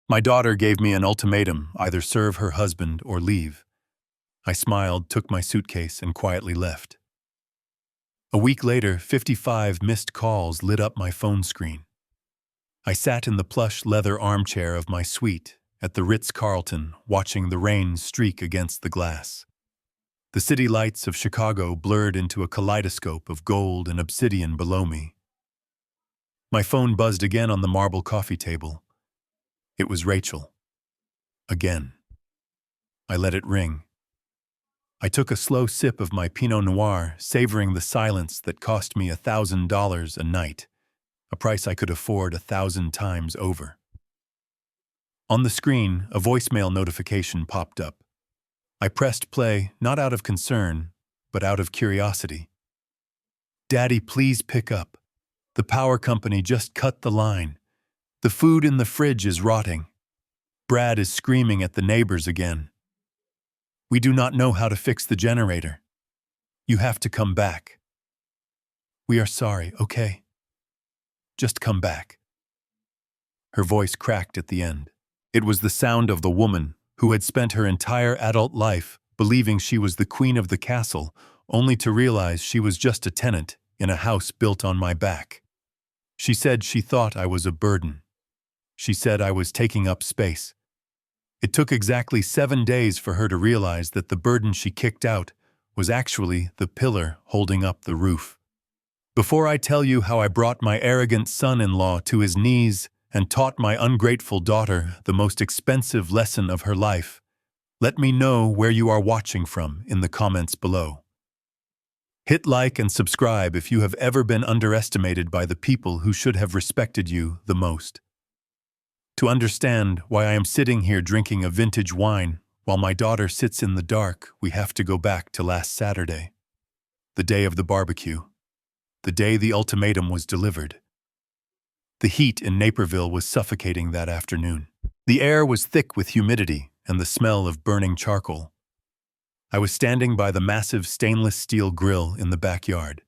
My daughter gave me an ultimatum, either serve her husband or leave. I smiled, took my suitcase, and quietly left. A week later, 55 missed calls lit up my phone screen. I sat in the plush leather armchair of my suite at the Ritz-Carlton, watching the rain streak against the glass. The city lights of Chicago blurred into a kaleidoscope of gold and obsidian below me. My phone buzzed again on the marble coffee table. It was Rachel. Again. I let it ring. I took a slow sip of my Pinot Noir, savoring the silence that cost me $1,000 a night, a price I could afford 1,000 times over. On the screen, a voicemail notification popped up. I pressed play, not out of concern, but out of curiosity. "Daddy, please pick up. The power company just cut the line. The food in the fridge is rotting. Brad is screaming at the neighbors again. We do not know how to fix the generator. You have to come back. We are sorry, okay? Just come back." Her voice cracked at the end. It was the sound of the woman who had spent her entire adult life believing she was the queen of the castle, only to realize she was just a tenant in a house built on my back. She said she thought I was a burden. She said I was taking up space. It took exactly 7 days for her to realize that the burden she kicked out was actually the pillar holding up the roof. Before I tell you how I brought my arrogant son-in-law to his knees and taught my ungrateful daughter the most expensive lesson of her life, let me know where you are watching from in the comments below. Hit like and subscribe if you have ever been underestimated by the people who should have respected you the most. To understand why I am sitting here drinking a vintage wine while my daughter sits in the dark, we have to go back to last Saturday, the day of the barbecue, the day the ultimatum was delivered. The heat in Naperville was suffocating that afternoon. The air was thick with humidity and the smell of burning charcoal. I was standing by the massive stainless steel grill in the backyard.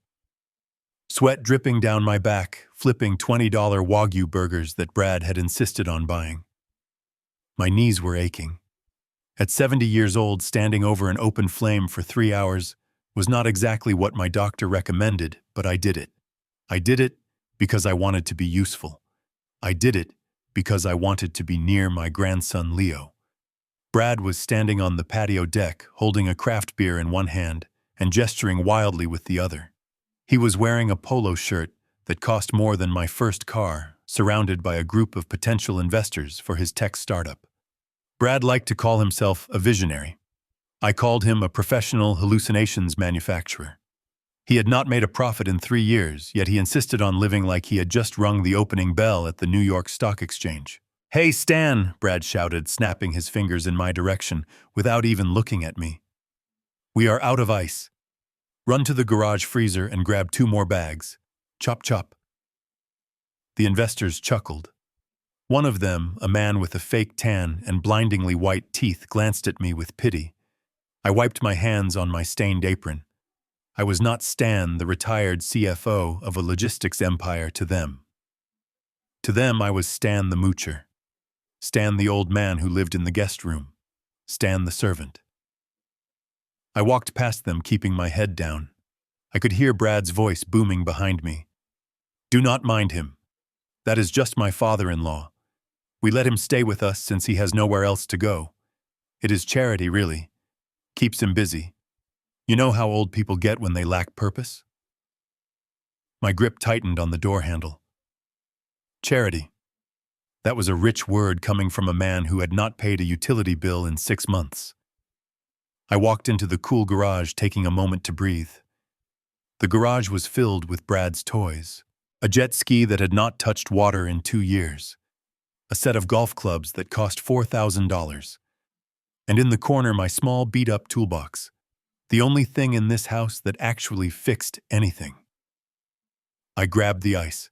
Sweat dripping down my back, flipping $20 Wagyu burgers that Brad had insisted on buying. My knees were aching. At 70 years old, standing over an open flame for 3 hours was not exactly what my doctor recommended, but I did it. I did it because I wanted to be useful. I did it because I wanted to be near my grandson Leo. Brad was standing on the patio deck, holding a craft beer in one hand and gesturing wildly with the other. He was wearing a polo shirt that cost more than my first car, surrounded by a group of potential investors for his tech startup. Brad liked to call himself a visionary. I called him a professional hallucinations manufacturer. He had not made a profit in 3 years, yet he insisted on living like he had just rung the opening bell at the New York Stock Exchange. "Hey, Stan," Brad shouted, snapping his fingers in my direction without even looking at me. "We are out of ice. Run to the garage freezer and grab 2 more bags. Chop chop." The investors chuckled. One of them, a man with a fake tan and blindingly white teeth, glanced at me with pity. I wiped my hands on my stained apron. I was not Stan, the retired CFO of a logistics empire, to them. To them, I was Stan the moocher. Stan the old man who lived in the guest room. Stan the servant. I walked past them, keeping my head down. I could hear Brad's voice booming behind me. "Do not mind him. That is just my father-in-law. We let him stay with us since he has nowhere else to go. It is charity, really. Keeps him busy. You know how old people get when they lack purpose?" My grip tightened on the door handle. Charity. That was a rich word coming from a man who had not paid a utility bill in 6 months. I walked into the cool garage, taking a moment to breathe. The garage was filled with Brad's toys. A jet ski that had not touched water in 2 years. A set of golf clubs that cost $4,000. And in the corner, my small beat-up toolbox. The only thing in this house that actually fixed anything. I grabbed the ice.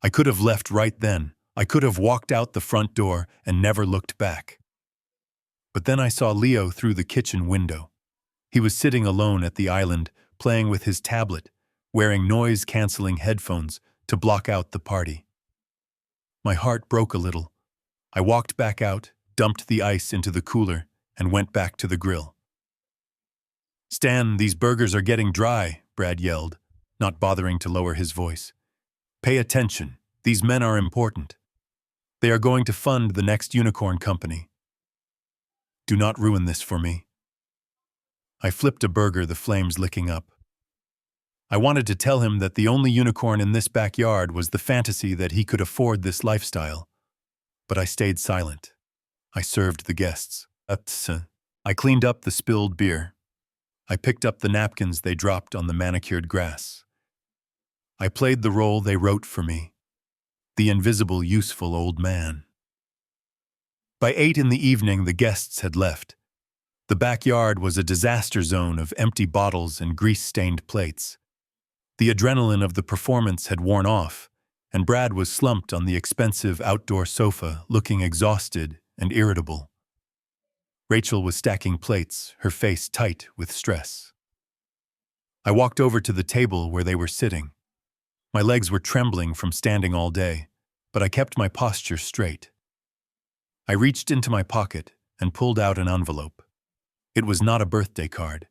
I could have left right then. I could have walked out the front door and never looked back. But then I saw Leo through the kitchen window. He was sitting alone at the island, playing with his tablet, wearing noise-canceling headphones to block out the party. My heart broke a little. I walked back out, dumped the ice into the cooler, and went back to the grill. "Stan, these burgers are getting dry," Brad yelled, not bothering to lower his voice. "Pay attention. These men are important. They are going to fund the next unicorn company. Do not ruin this for me." I flipped a burger, the flames licking up. I wanted to tell him that the only unicorn in this backyard was the fantasy that he could afford this lifestyle. But I stayed silent. I served the guests. I cleaned up the spilled beer. I picked up the napkins they dropped on the manicured grass. I played the role they wrote for me. The invisible, useful old man. By 8 in the evening, the guests had left. The backyard was a disaster zone of empty bottles and grease-stained plates. The adrenaline of the performance had worn off, and Brad was slumped on the expensive outdoor sofa, looking exhausted and irritable. Rachel was stacking plates, her face tight with stress. I walked over to the table where they were sitting. My legs were trembling from standing all day, but I kept my posture straight. I reached into my pocket and pulled out an envelope. It was not a birthday card.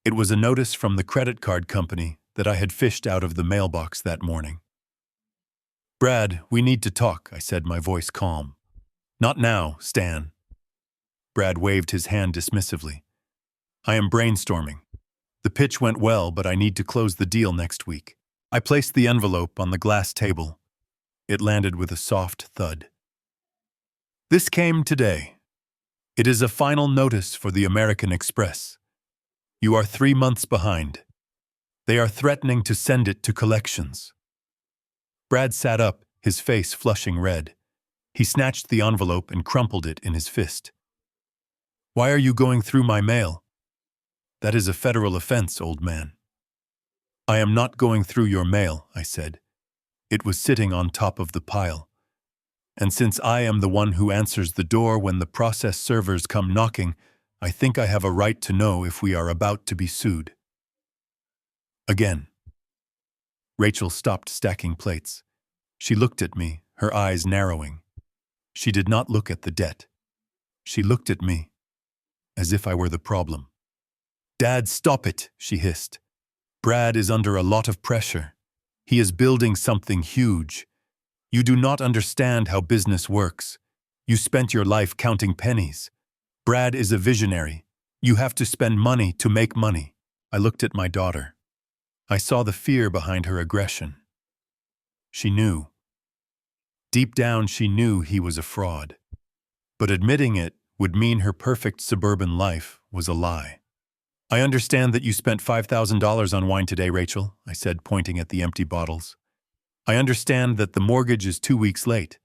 It was a notice from the credit card company that I had fished out of the mailbox that morning. "Brad, we need to talk," I said, my voice calm. "Not now, Stan." Brad waved his hand dismissively. "I am brainstorming. The pitch went well, but I need to close the deal next week." I placed the envelope on the glass table. It landed with a soft thud. "This came today. It is a final notice for the American Express. You are 3 months behind. They are threatening to send it to collections." Brad sat up, his face flushing red. He snatched the envelope and crumpled it in his fist. "Why are you going through my mail?" "That is a federal offense, old man." "I am not going through your mail," I said. It was sitting on top of the pile. And since I am the one who answers the door when the process servers come knocking, I think I have a right to know if we are about to be sued. Again. Rachel stopped stacking plates. She looked at me, her eyes narrowing. She did not look at the debt. She looked at me, as if I were the problem. "Dad, stop it," she hissed. "Brad is under a lot of pressure. He is building something huge. You do not understand how business works. You spent your life counting pennies. Brad is a visionary. You have to spend money to make money." I looked at my daughter. I saw the fear behind her aggression. She knew. Deep down, she knew he was a fraud. But admitting it would mean her perfect suburban life was a lie. "I understand that you spent $5,000 on wine today, Rachel," I said, pointing at the empty bottles. "I understand that the mortgage is 2 weeks late.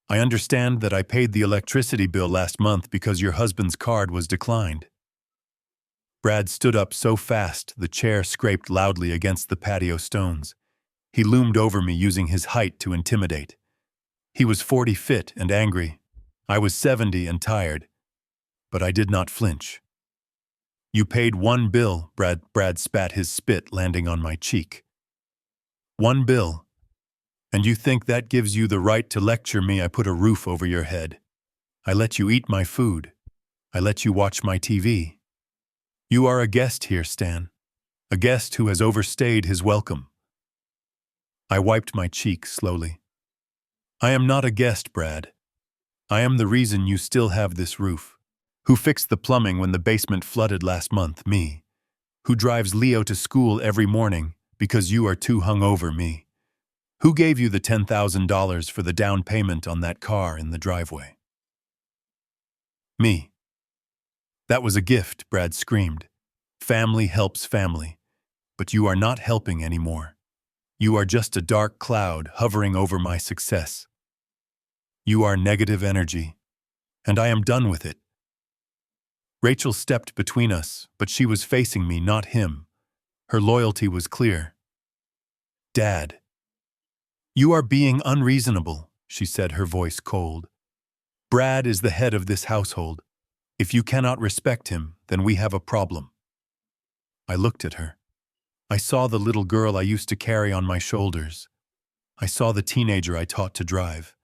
I understand that I paid the electricity bill last month because your husband's card was declined." Brad stood up so fast the chair scraped loudly against the patio stones. He loomed over me, using his height to intimidate. He was 40 fit and angry. I was 70 and tired. But I did not flinch. "You paid 1 bill, Brad spat, his spit landing on my cheek. 1 bill. And you think that gives you the right to lecture me? I put a roof over your head. I let you eat my food. I let you watch my TV. You are a guest here, Stan. A guest who has overstayed his welcome." I wiped my cheek slowly. "I am not a guest, Brad. I am the reason you still have this roof. Who fixed the plumbing when the basement flooded last month? Me. Who drives Leo to school every morning because you are too hungover? Me. Who gave you the $10,000 for the down payment on that car in the driveway? Me. That was a gift," Brad screamed. "Family helps family. But you are not helping anymore. You are just a dark cloud hovering over my success. You are negative energy, and I am done with it." Rachel stepped between us, but she was facing me, not him. Her loyalty was clear. "Dad." "You are being unreasonable," she said, her voice cold. "Brad is the head of this household. If you cannot respect him, then we have a problem." I looked at her. I saw the little girl I used to carry on my shoulders. I saw the teenager I taught to drive.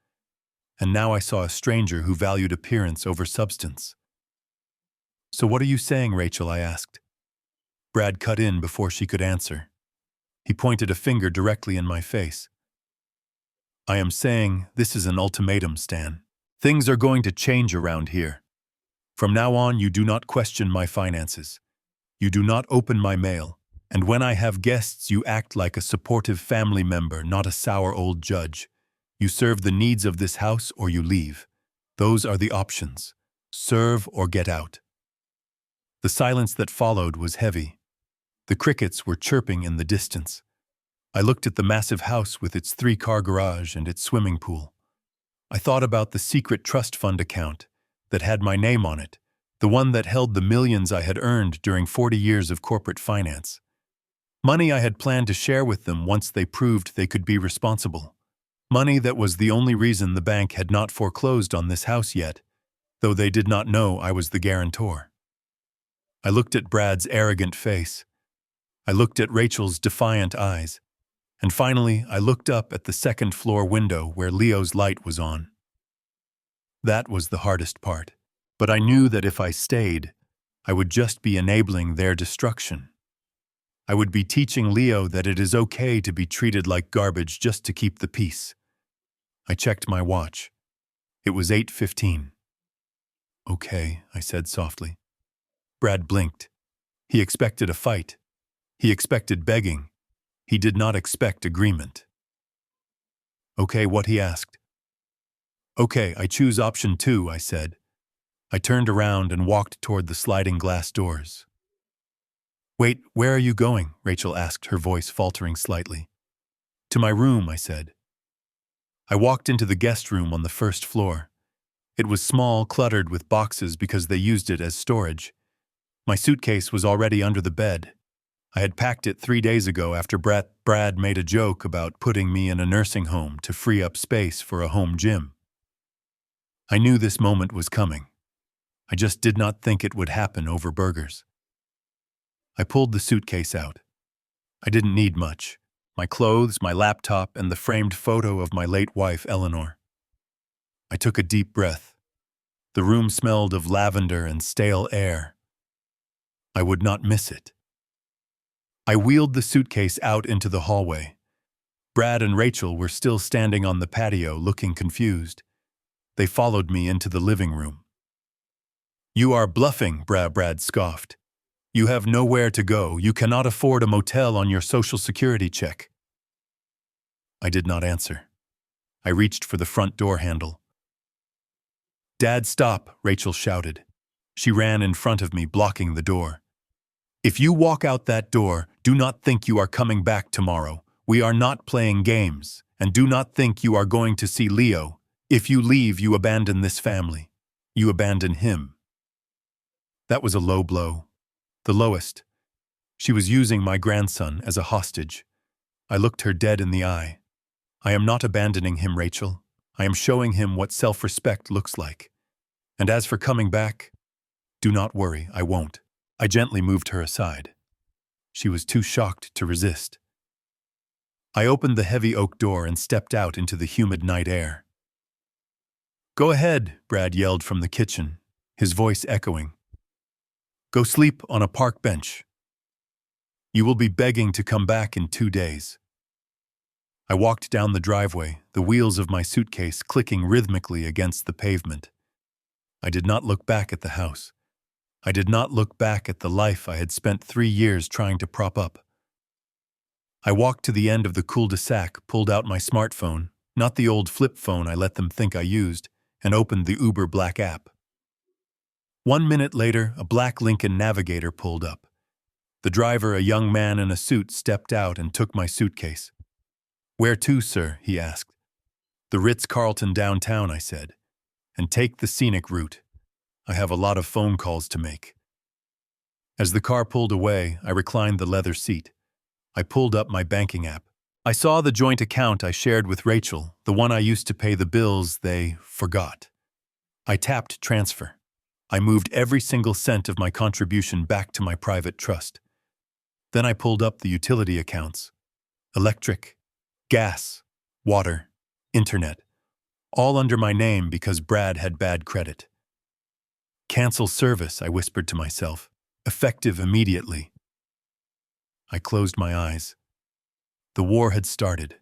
and now I saw a stranger who valued appearance over substance. "So what are you saying, Rachel?" I asked. Brad cut in before she could answer. He pointed a finger directly in my face. "I am saying this is an ultimatum, Stan. Things are going to change around here. From now on, you do not question my finances. You do not open my mail. And when I have guests, you act like a supportive family member, not a sour old judge. You serve the needs of this house or you leave. Those are the options. Serve or get out." The silence that followed was heavy. The crickets were chirping in the distance. I looked at the massive house with its 3-car garage and its swimming pool. I thought about the secret trust fund account that had my name on it, the one that held the millions I had earned during 40 years of corporate finance. Money I had planned to share with them once they proved they could be responsible. Money that was the only reason the bank had not foreclosed on this house yet, though they did not know I was the guarantor. I looked at Brad's arrogant face. I looked at Rachel's defiant eyes. And finally, I looked up at the second-floor window where Leo's light was on. That was the hardest part. But I knew that if I stayed, I would just be enabling their destruction. I would be teaching Leo that it is okay to be treated like garbage just to keep the peace. I checked my watch. It was 8:15. "Okay," I said softly. Brad blinked. He expected a fight. He expected begging. He did not expect agreement. "Okay, what?" he asked. "Okay, I choose option 2, I said. I turned around and walked toward the sliding glass doors. "Wait, where are you going?" Rachel asked, her voice faltering slightly. "To my room," I said. I walked into the guest room on the first floor. It was small, cluttered with boxes because they used it as storage. My suitcase was already under the bed. I had packed it 3 days ago after Brad made a joke about putting me in a nursing home to free up space for a home gym. I knew this moment was coming. I just did not think it would happen over burgers. I pulled the suitcase out. I didn't need much. My clothes, my laptop, and the framed photo of my late wife, Eleanor. I took a deep breath. The room smelled of lavender and stale air. I would not miss it. I wheeled the suitcase out into the hallway. Brad and Rachel were still standing on the patio, looking confused. They followed me into the living room. "You are bluffing," Brad scoffed. "You have nowhere to go. You cannot afford a motel on your Social Security check." I did not answer. I reached for the front door handle. "Dad, stop," Rachel shouted. She ran in front of me, blocking the door. "If you walk out that door, do not think you are coming back tomorrow. We are not playing games. And do not think you are going to see Leo. If you leave, you abandon this family. You abandon him." That was a low blow. The lowest. She was using my grandson as a hostage. I looked her dead in the eye. "I am not abandoning him, Rachel. I am showing him what self-respect looks like. And as for coming back, do not worry, I won't." I gently moved her aside. She was too shocked to resist. I opened the heavy oak door and stepped out into the humid night air. "Go ahead," Brad yelled from the kitchen, his voice echoing. "Go sleep on a park bench. You will be begging to come back in 2 days." I walked down the driveway, the wheels of my suitcase clicking rhythmically against the pavement. I did not look back at the house. I did not look back at the life I had spent 3 years trying to prop up. I walked to the end of the cul-de-sac, pulled out my smartphone, not the old flip phone I let them think I used, and opened the Uber Black app. 1 minute later, a black Lincoln Navigator pulled up. The driver, a young man in a suit, stepped out and took my suitcase. "Where to, sir?" he asked. "The Ritz-Carlton downtown," I said. "And take the scenic route. I have a lot of phone calls to make." As the car pulled away, I reclined the leather seat. I pulled up my banking app. I saw the joint account I shared with Rachel, the one I used to pay the bills they forgot. I tapped transfer. I moved every single cent of my contribution back to my private trust. Then I pulled up the utility accounts. Electric, gas, water, internet. all under my name because Brad had bad credit. Cancel service, I whispered to myself, effective immediately. I closed my eyes. The war had started,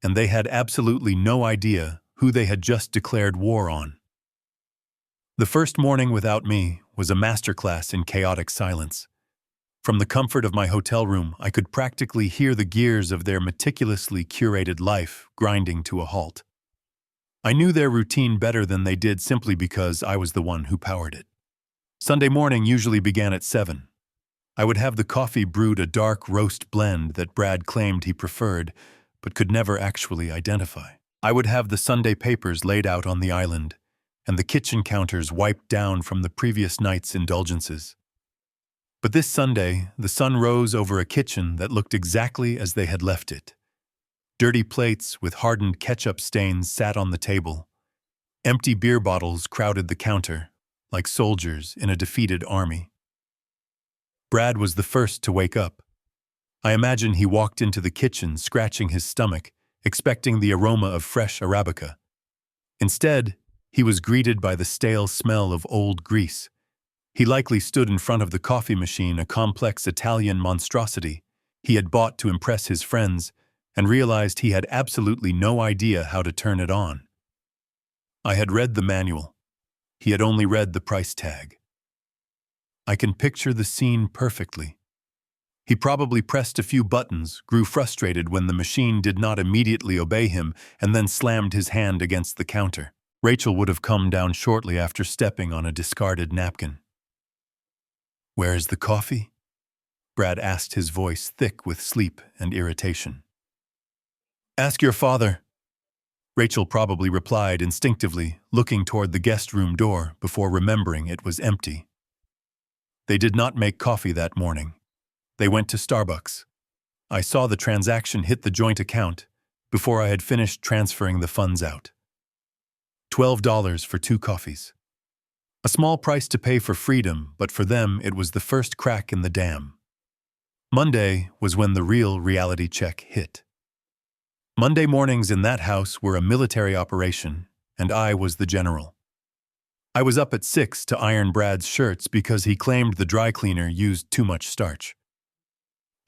and they had absolutely no idea who they had just declared war on. The first morning without me was a masterclass in chaotic silence. From the comfort of my hotel room, I could practically hear the gears of their meticulously curated life grinding to a halt. I knew their routine better than they did simply because I was the one who powered it. Sunday morning usually began at 7. I would have the coffee brewed a dark roast blend that Brad claimed he preferred, but could never actually identify. I would have the Sunday papers laid out on the island, and the kitchen counters wiped down from the previous night's indulgences. But this Sunday, the sun rose over a kitchen that looked exactly as they had left it. Dirty plates with hardened ketchup stains sat on the table. Empty beer bottles crowded the counter, like soldiers in a defeated army. Brad was the first to wake up. I imagine he walked into the kitchen scratching his stomach, expecting the aroma of fresh Arabica. Instead, he was greeted by the stale smell of old grease. He likely stood in front of the coffee machine, a complex Italian monstrosity he had bought to impress his friends, and realized he had absolutely no idea how to turn it on. I had read the manual. He had only read the price tag. I can picture the scene perfectly. He probably pressed a few buttons, grew frustrated when the machine did not immediately obey him, and then slammed his hand against the counter. Rachel would have come down shortly after stepping on a discarded napkin. "Where is the coffee?" Brad asked, his voice thick with sleep and irritation. "Ask your father," Rachel probably replied instinctively, looking toward the guest room door before remembering it was empty. They did not make coffee that morning. They went to Starbucks. I saw the transaction hit the joint account before I had finished transferring the funds out. $12 for 2 coffees. A small price to pay for freedom, but for them it was the first crack in the dam. Monday was when the real reality check hit. Monday mornings in that house were a military operation, and I was the general. I was up at 6 to iron Brad's shirts because he claimed the dry cleaner used too much starch.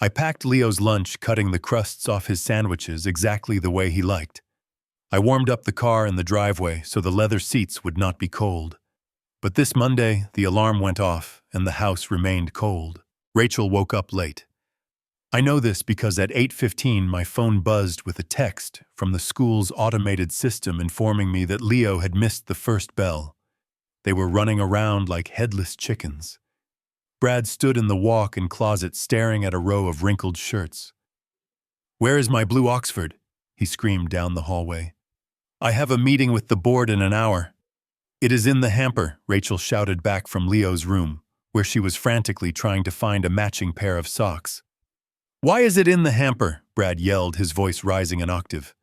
I packed Leo's lunch, cutting the crusts off his sandwiches exactly the way he liked. I warmed up the car in the driveway so the leather seats would not be cold. But this Monday, the alarm went off and the house remained cold. Rachel woke up late. I know this because at 8:15 my phone buzzed with a text from the school's automated system informing me that Leo had missed the first bell. They were running around like headless chickens. Brad stood in the walk-in closet staring at a row of wrinkled shirts. "Where is my blue Oxford?" he screamed down the hallway. "I have a meeting with the board in an hour." "It is in the hamper," Rachel shouted back from Leo's room, where she was frantically trying to find a matching pair of socks. "Why is it in the hamper?" Brad yelled, his voice rising an octave.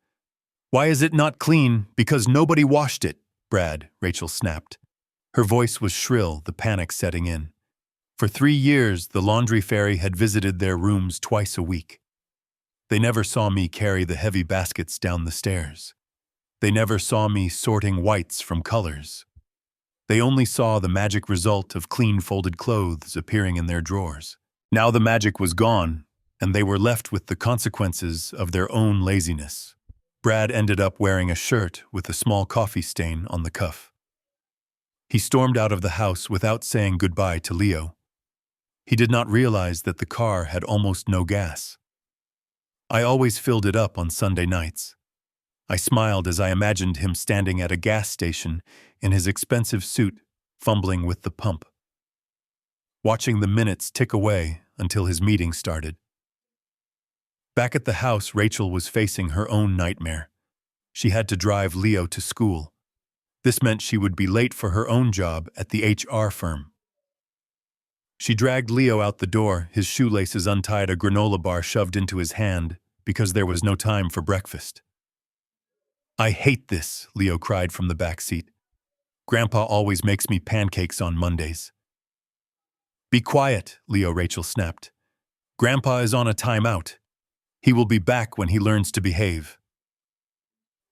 "Why is it not clean? Because nobody washed it, Brad," Rachel snapped. Her voice was shrill, the panic setting in. For 3 years, the laundry fairy had visited their rooms twice a week. They never saw me carry the heavy baskets down the stairs. They never saw me sorting whites from colors. They only saw the magic result of clean folded clothes appearing in their drawers. Now the magic was gone, and they were left with the consequences of their own laziness. Brad ended up wearing a shirt with a small coffee stain on the cuff. He stormed out of the house without saying goodbye to Leo. He did not realize that the car had almost no gas. I always filled it up on Sunday nights. I smiled as I imagined him standing at a gas station in his expensive suit, fumbling with the pump, watching the minutes tick away until his meeting started. Back at the house, Rachel was facing her own nightmare. She had to drive Leo to school. This meant she would be late for her own job at the HR firm. She dragged Leo out the door, his shoelaces untied, a granola bar shoved into his hand because there was no time for breakfast. "I hate this," Leo cried from the back seat. "Grandpa always makes me pancakes on Mondays." "Be quiet," Rachel snapped. "Grandpa is on a timeout. He will be back when he learns to behave."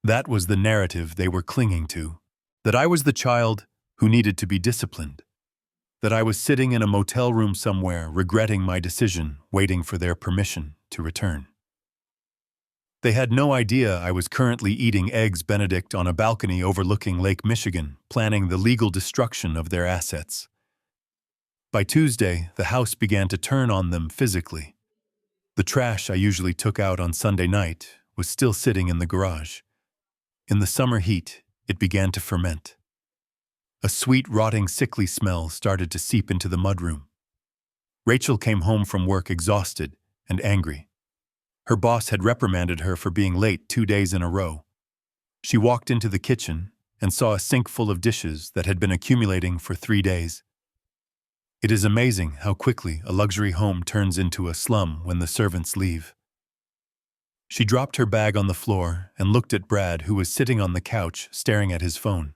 That was the narrative they were clinging to. That I was the child who needed to be disciplined. That I was sitting in a motel room somewhere, regretting my decision, waiting for their permission to return. They had no idea I was currently eating Eggs Benedict on a balcony overlooking Lake Michigan, planning the legal destruction of their assets. By Tuesday, the house began to turn on them physically. The trash I usually took out on Sunday night was still sitting in the garage. In the summer heat, it began to ferment. A sweet, rotting, sickly smell started to seep into the mudroom. Rachel came home from work exhausted and angry. Her boss had reprimanded her for being late 2 days in a row. She walked into the kitchen and saw a sink full of dishes that had been accumulating for 3 days. It is amazing how quickly a luxury home turns into a slum when the servants leave. She dropped her bag on the floor and looked at Brad, who was sitting on the couch staring at his phone.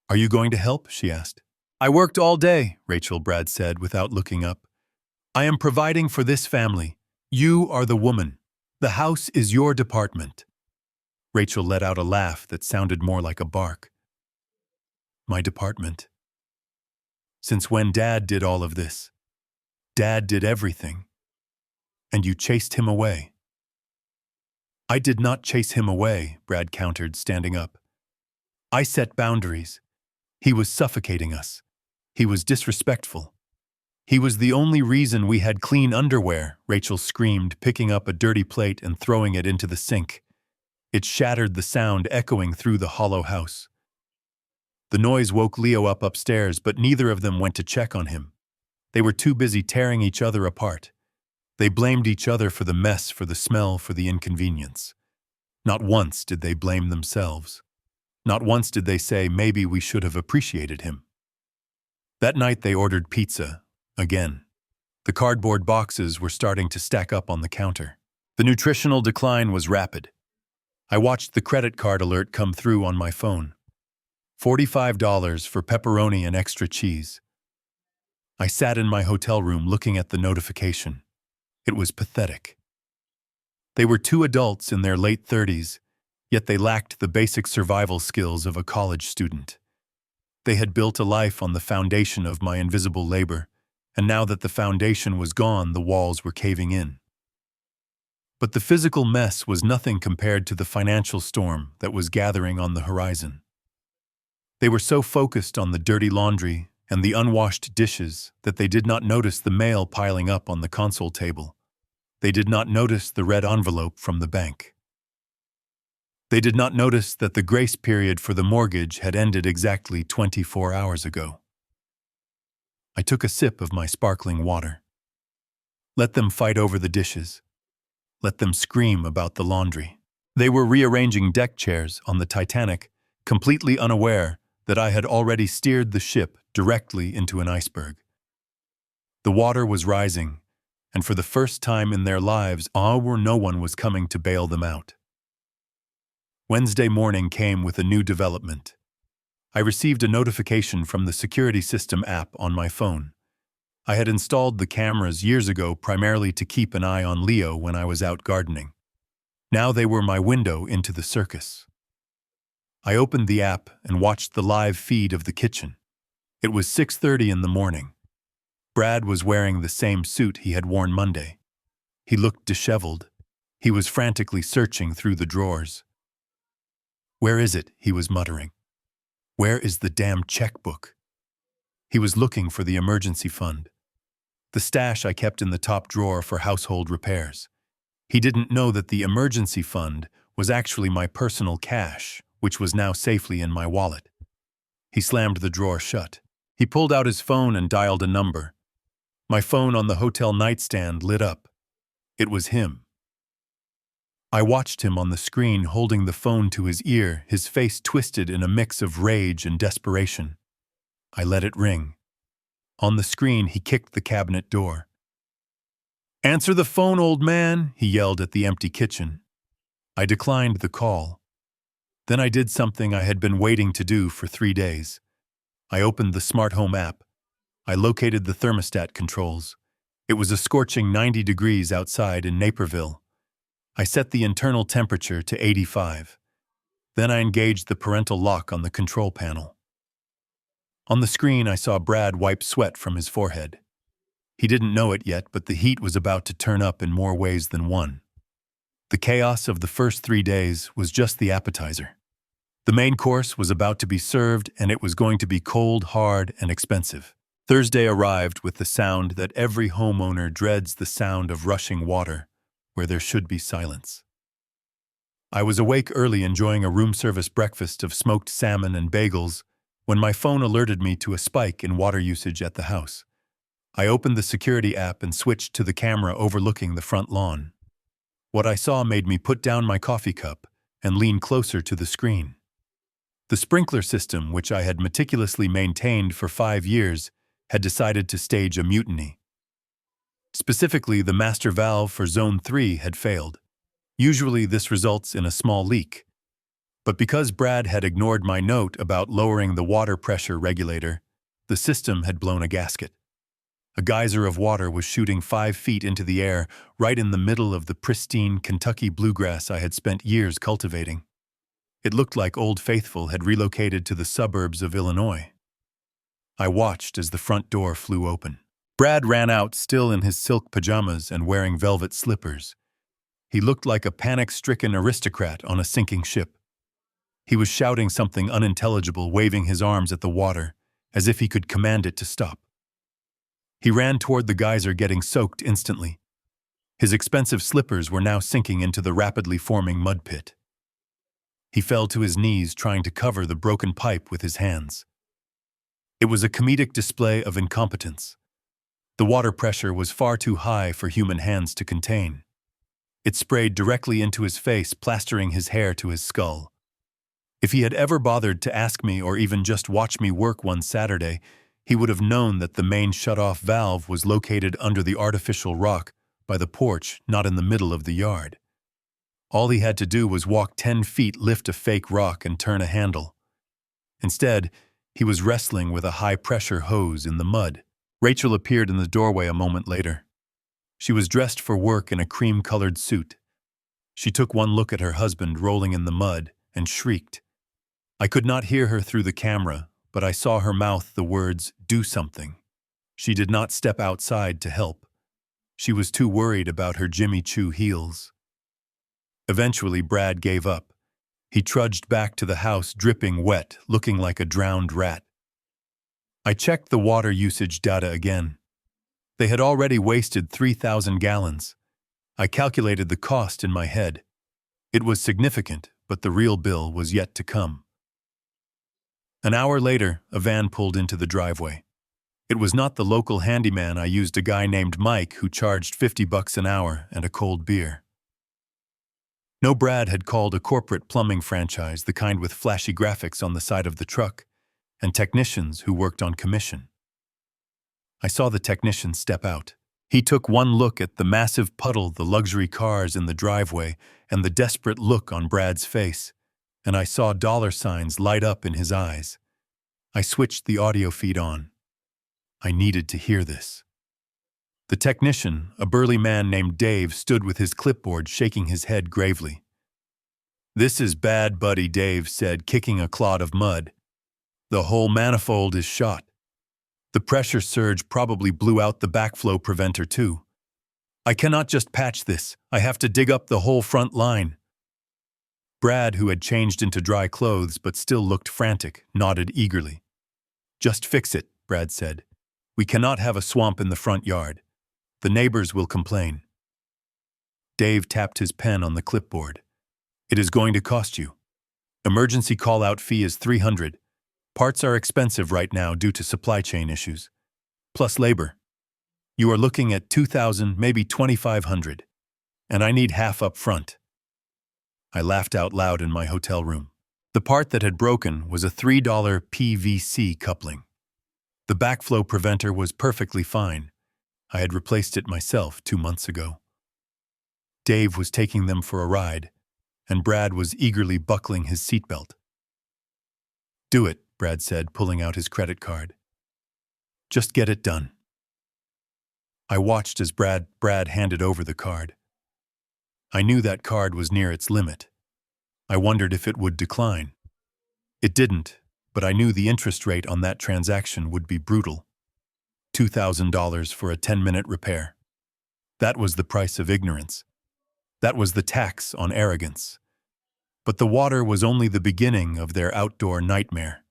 "Are you going to help?" she asked. "I worked all day," Brad said without looking up. "I am providing for this family. You are the woman. The house is your department." Rachel let out a laugh that sounded more like a bark. "My department? Since when Dad did all of this? Dad did everything. And you chased him away." "I did not chase him away," Brad countered, standing up. "I set boundaries. He was suffocating us. He was disrespectful. He was the only reason we had clean underwear," Rachel screamed, picking up a dirty plate and throwing it into the sink. It shattered, the sound echoing through the hollow house. The noise woke Leo up upstairs, but neither of them went to check on him. They were too busy tearing each other apart. They blamed each other for the mess, for the smell, for the inconvenience. Not once did they blame themselves. Not once did they say, maybe we should have appreciated him. That night they ordered pizza, again. The cardboard boxes were starting to stack up on the counter. The nutritional decline was rapid. I watched the credit card alert come through on my phone. $45 for pepperoni and extra cheese. I sat in my hotel room looking at the notification. It was pathetic. They were two adults in their late 30s, yet they lacked the basic survival skills of a college student. They had built a life on the foundation of my invisible labor, and now that the foundation was gone, the walls were caving in. But the physical mess was nothing compared to the financial storm that was gathering on the horizon. They were so focused on the dirty laundry and the unwashed dishes that they did not notice the mail piling up on the console table. They did not notice the red envelope from the bank. They did not notice that the grace period for the mortgage had ended exactly 24 hours ago. I took a sip of my sparkling water. Let them fight over the dishes. Let them scream about the laundry. They were rearranging deck chairs on the Titanic, completely unaware that I had already steered the ship directly into an iceberg. The water was rising, and for the first time in their lives, no one was coming to bail them out. Wednesday morning came with a new development. I received a notification from the security system app on my phone. I had installed the cameras years ago primarily to keep an eye on Leo when I was out gardening. Now they were my window into the circus. I opened the app and watched the live feed of the kitchen. It was 6:30 in the morning. Brad was wearing the same suit he had worn Monday. He looked disheveled. He was frantically searching through the drawers. "Where is it?" he was muttering. "Where is the damn checkbook?" He was looking for the emergency fund, the stash I kept in the top drawer for household repairs. He didn't know that the emergency fund was actually my personal cash, which was now safely in my wallet. He slammed the drawer shut. He pulled out his phone and dialed a number. My phone on the hotel nightstand lit up. It was him. I watched him on the screen holding the phone to his ear, his face twisted in a mix of rage and desperation. I let it ring. On the screen, he kicked the cabinet door. "Answer the phone, old man," he yelled at the empty kitchen. I declined the call. Then I did something I had been waiting to do for 3 days. I opened the smart home app. I located the thermostat controls. It was a scorching 90 degrees outside in Naperville. I set the internal temperature to 85. Then I engaged the parental lock on the control panel. On the screen, I saw Brad wipe sweat from his forehead. He didn't know it yet, but the heat was about to turn up in more ways than one. The chaos of the first 3 days was just the appetizer. The main course was about to be served, and it was going to be cold, hard, and expensive. Thursday arrived with the sound that every homeowner dreads, the sound of rushing water, where there should be silence. I was awake early enjoying a room service breakfast of smoked salmon and bagels when my phone alerted me to a spike in water usage at the house. I opened the security app and switched to the camera overlooking the front lawn. What I saw made me put down my coffee cup and lean closer to the screen. The sprinkler system, which I had meticulously maintained for 5 years, had decided to stage a mutiny. Specifically, the master valve for Zone 3 had failed. Usually this results in a small leak. But because Brad had ignored my note about lowering the water pressure regulator, the system had blown a gasket. A geyser of water was shooting 5 feet into the air, right in the middle of the pristine Kentucky bluegrass I had spent years cultivating. It looked like Old Faithful had relocated to the suburbs of Illinois. I watched as the front door flew open. Brad ran out, still in his silk pajamas and wearing velvet slippers. He looked like a panic-stricken aristocrat on a sinking ship. He was shouting something unintelligible, waving his arms at the water, as if he could command it to stop. He ran toward the geyser, getting soaked instantly. His expensive slippers were now sinking into the rapidly forming mud pit. He fell to his knees, trying to cover the broken pipe with his hands. It was a comedic display of incompetence. The water pressure was far too high for human hands to contain. It sprayed directly into his face, plastering his hair to his skull. If he had ever bothered to ask me or even just watch me work one Saturday, he would have known that the main shut-off valve was located under the artificial rock by the porch, not in the middle of the yard. All he had to do was walk 10 feet, lift a fake rock, and turn a handle. Instead, he was wrestling with a high-pressure hose in the mud. Rachel appeared in the doorway a moment later. She was dressed for work in a cream-colored suit. She took one look at her husband rolling in the mud and shrieked. I could not hear her through the camera, but I saw her mouth the words, "Do something." She did not step outside to help. She was too worried about her Jimmy Choo heels. Eventually, Brad gave up. He trudged back to the house, dripping wet, looking like a drowned rat. I checked the water usage data again. They had already wasted 3,000 gallons. I calculated the cost in my head. It was significant, but the real bill was yet to come. An hour later, a van pulled into the driveway. It was not the local handyman. I used a guy named Mike who charged $50 an hour and a cold beer. No, Brad had called a corporate plumbing franchise, the kind with flashy graphics on the side of the truck, and technicians who worked on commission. I saw the technician step out. He took one look at the massive puddle, the luxury cars in the driveway, and the desperate look on Brad's face, and I saw dollar signs light up in his eyes. I switched the audio feed on. I needed to hear this. The technician, a burly man named Dave, stood with his clipboard, shaking his head gravely. "This is bad, buddy," Dave said, kicking a clod of mud. "The whole manifold is shot. The pressure surge probably blew out the backflow preventer too. I cannot just patch this. I have to dig up the whole front line." Brad, who had changed into dry clothes but still looked frantic, nodded eagerly. "Just fix it," Brad said. "We cannot have a swamp in the front yard. The neighbors will complain." Dave tapped his pen on the clipboard. "It is going to cost you. Emergency call-out fee is $300. Parts are expensive right now due to supply chain issues. Plus labor. You are looking at $2,000, maybe $2,500. And I need half up front." I laughed out loud in my hotel room. The part that had broken was a $3 PVC coupling. The backflow preventer was perfectly fine. I had replaced it myself 2 months ago. Dave was taking them for a ride, and Brad was eagerly buckling his seatbelt. "Do it," Brad said, pulling out his credit card. "Just get it done." I watched as Brad handed over the card. I knew that card was near its limit. I wondered if it would decline. It didn't, but I knew the interest rate on that transaction would be brutal. $2,000 for a 10-minute repair. That was the price of ignorance. That was the tax on arrogance. But the water was only the beginning of their outdoor nightmare.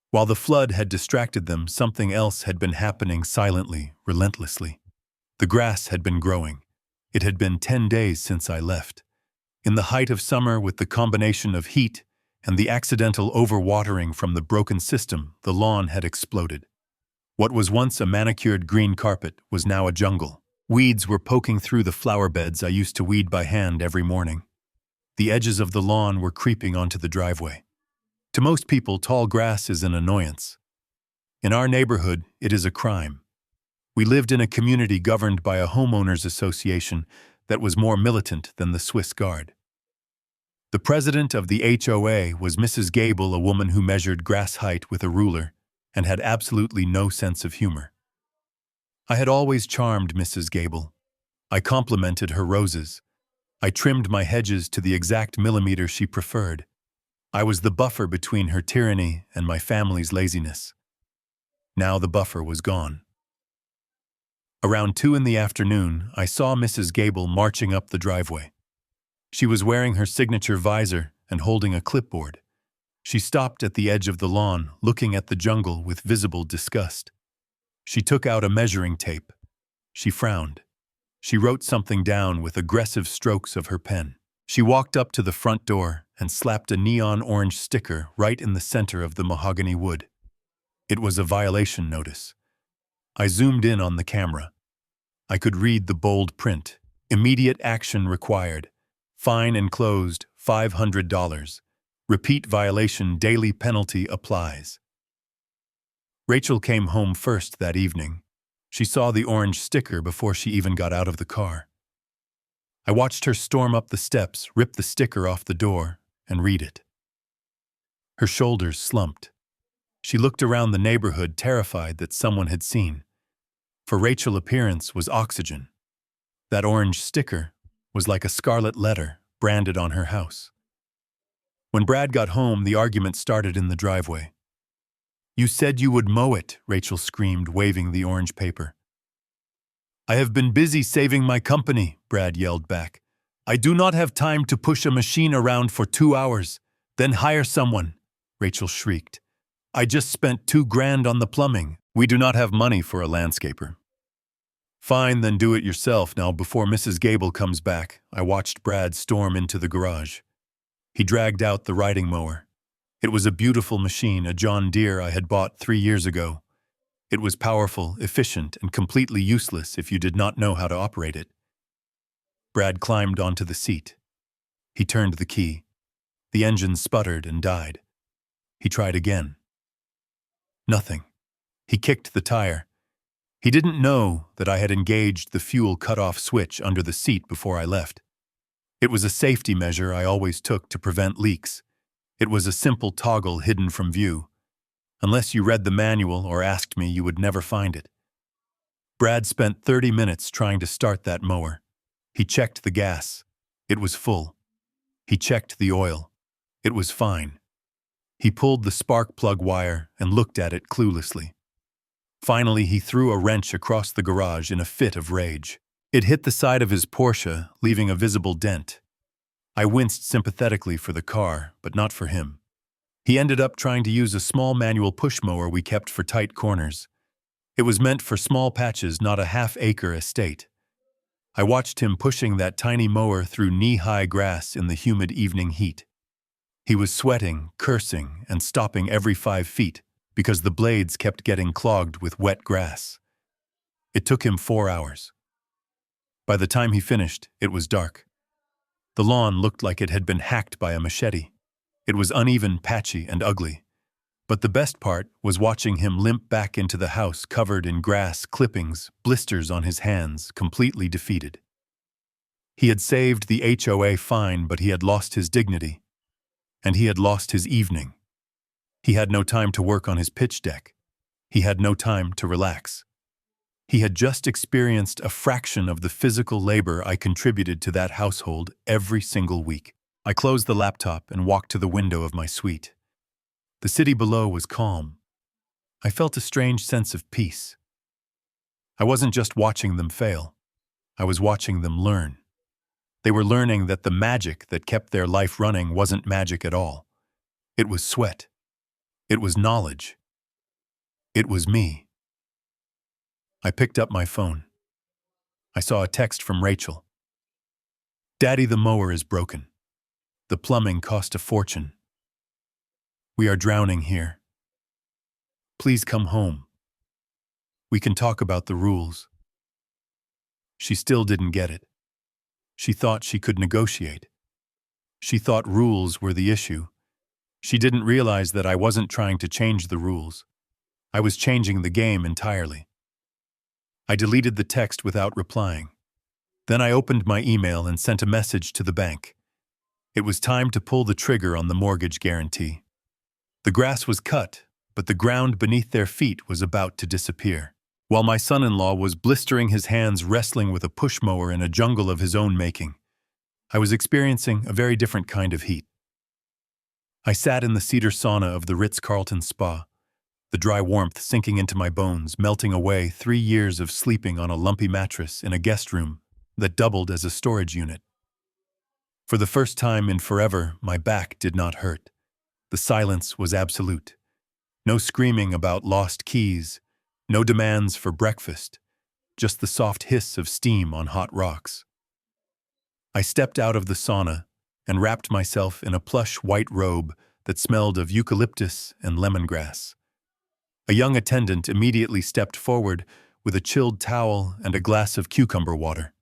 While the flood had distracted them, something else had been happening silently, relentlessly. The grass had been growing. It had been 10 days since I left. In the height of summer, with the combination of heat and the accidental overwatering from the broken system, the lawn had exploded. What was once a manicured green carpet was now a jungle. Weeds were poking through the flower beds I used to weed by hand every morning. The edges of the lawn were creeping onto the driveway. To most people, tall grass is an annoyance. In our neighborhood, it is a crime. We lived in a community governed by a homeowners association that was more militant than the Swiss Guard. The president of the HOA was Mrs. Gable, a woman who measured grass height with a ruler and had absolutely no sense of humor. I had always charmed Mrs. Gable. I complimented her roses. I trimmed my hedges to the exact millimeter she preferred. I was the buffer between her tyranny and my family's laziness. Now the buffer was gone. Around 2 in the afternoon, I saw Mrs. Gable marching up the driveway. She was wearing her signature visor and holding a clipboard. She stopped at the edge of the lawn, looking at the jungle with visible disgust. She took out a measuring tape. She frowned. She wrote something down with aggressive strokes of her pen. She walked up to the front door and slapped a neon orange sticker right in the center of the mahogany wood. It was a violation notice. I zoomed in on the camera. I could read the bold print. Immediate action required. Fine enclosed, $500. Repeat violation, daily penalty applies. Rachel came home first that evening. She saw the orange sticker before she even got out of the car. I watched her storm up the steps, rip the sticker off the door, and read it. Her shoulders slumped. She looked around the neighborhood, terrified that someone had seen. For Rachel, appearance was oxygen. That orange sticker was like a scarlet letter branded on her house. When Brad got home, the argument started in the driveway. "You said you would mow it," Rachel screamed, waving the orange paper. "I have been busy saving my company," Brad yelled back. "I do not have time to push a machine around for 2 hours. Then hire someone," Rachel shrieked. "I just spent $2,000 on the plumbing. We do not have money for a landscaper." "Fine, then do it yourself." Now, before Mrs. Gable comes back, I watched Brad storm into the garage. He dragged out the riding mower. It was a beautiful machine, a John Deere I had bought 3 years ago. It was powerful, efficient, and completely useless if you did not know how to operate it. Brad climbed onto the seat. He turned the key. The engine sputtered and died. He tried again. Nothing. He kicked the tire. He didn't know that I had engaged the fuel cutoff switch under the seat before I left. It was a safety measure I always took to prevent leaks. It was a simple toggle hidden from view. Unless you read the manual or asked me, you would never find it. Brad spent 30 minutes trying to start that mower. He checked the gas. It was full. He checked the oil. It was fine. He pulled the spark plug wire and looked at it cluelessly. Finally, he threw a wrench across the garage in a fit of rage. It hit the side of his Porsche, leaving a visible dent. I winced sympathetically for the car, but not for him. He ended up trying to use a small manual push mower we kept for tight corners. It was meant for small patches, not a half-acre estate. I watched him pushing that tiny mower through knee-high grass in the humid evening heat. He was sweating, cursing, and stopping every 5 feet because the blades kept getting clogged with wet grass. It took him 4 hours. By the time he finished, it was dark. The lawn looked like it had been hacked by a machete. It was uneven, patchy, and ugly. But the best part was watching him limp back into the house covered in grass, clippings, blisters on his hands, completely defeated. He had saved the HOA fine, but he had lost his dignity. And he had lost his evening. He had no time to work on his pitch deck. He had no time to relax. He had just experienced a fraction of the physical labor I contributed to that household every single week. I closed the laptop and walked to the window of my suite. The city below was calm. I felt a strange sense of peace. I wasn't just watching them fail. I was watching them learn. They were learning that the magic that kept their life running wasn't magic at all. It was sweat. It was knowledge. It was me. I picked up my phone. I saw a text from Rachel. "Daddy, the mower is broken. The plumbing cost a fortune. We are drowning here. Please come home. We can talk about the rules." She still didn't get it. She thought she could negotiate. She thought rules were the issue. She didn't realize that I wasn't trying to change the rules. I was changing the game entirely. I deleted the text without replying. Then I opened my email and sent a message to the bank. It was time to pull the trigger on the mortgage guarantee. The grass was cut, but the ground beneath their feet was about to disappear. While my son-in-law was blistering his hands wrestling with a push mower in a jungle of his own making, I was experiencing a very different kind of heat. I sat in the cedar sauna of the Ritz-Carlton spa, the dry warmth sinking into my bones, melting away 3 years of sleeping on a lumpy mattress in a guest room that doubled as a storage unit. For the first time in forever, my back did not hurt. The silence was absolute. No screaming about lost keys, no demands for breakfast, just the soft hiss of steam on hot rocks. I stepped out of the sauna and wrapped myself in a plush white robe that smelled of eucalyptus and lemongrass. A young attendant immediately stepped forward with a chilled towel and a glass of cucumber water.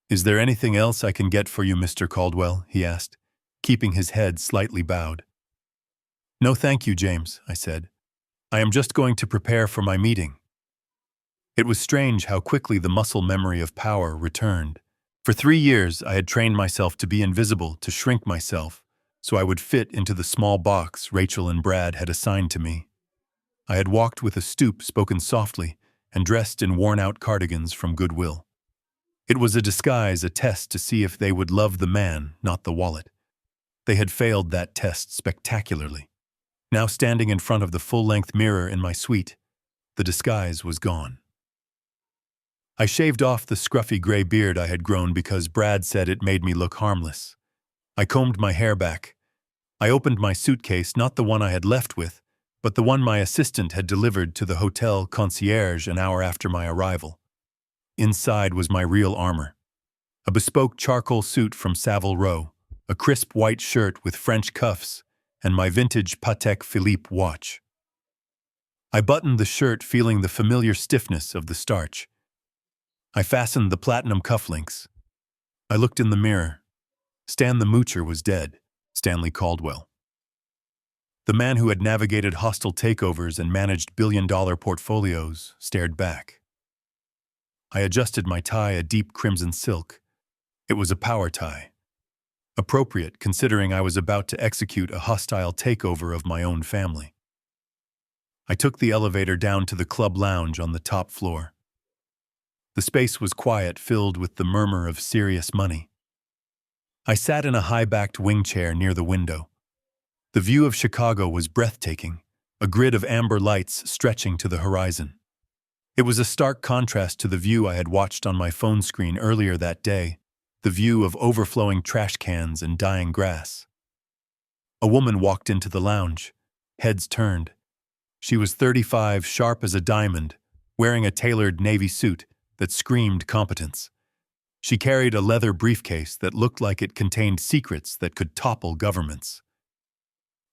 "Is there anything else I can get for you, Mr. Caldwell?" he asked, keeping his head slightly bowed. "No, thank you, James," I said. "I am just going to prepare for my meeting." It was strange how quickly the muscle memory of power returned. For 3 years, I had trained myself to be invisible, to shrink myself, so I would fit into the small box Rachel and Brad had assigned to me. I had walked with a stoop, spoken softly, and dressed in worn-out cardigans from Goodwill. It was a disguise, a test to see if they would love the man, not the wallet. They had failed that test spectacularly. Now standing in front of the full-length mirror in my suite, the disguise was gone. I shaved off the scruffy gray beard I had grown because Brad said it made me look harmless. I combed my hair back. I opened my suitcase, not the one I had left with, but the one my assistant had delivered to the hotel concierge an hour after my arrival. Inside was my real armor. A bespoke charcoal suit from Savile Row, a crisp white shirt with French cuffs, and my vintage Patek Philippe watch. I buttoned the shirt, feeling the familiar stiffness of the starch. I fastened the platinum cufflinks. I looked in the mirror. Stan the Moocher was dead, Stanley Caldwell. The man who had navigated hostile takeovers and managed billion-dollar portfolios stared back. I adjusted my tie, a deep crimson silk. It was a power tie. Appropriate, considering I was about to execute a hostile takeover of my own family. I took the elevator down to the club lounge on the top floor. The space was quiet, filled with the murmur of serious money. I sat in a high-backed wing chair near the window. The view of Chicago was breathtaking, a grid of amber lights stretching to the horizon. It was a stark contrast to the view I had watched on my phone screen earlier that day, the view of overflowing trash cans and dying grass. A woman walked into the lounge, heads turned. She was 35, sharp as a diamond, wearing a tailored navy suit that screamed competence. She carried a leather briefcase that looked like it contained secrets that could topple governments.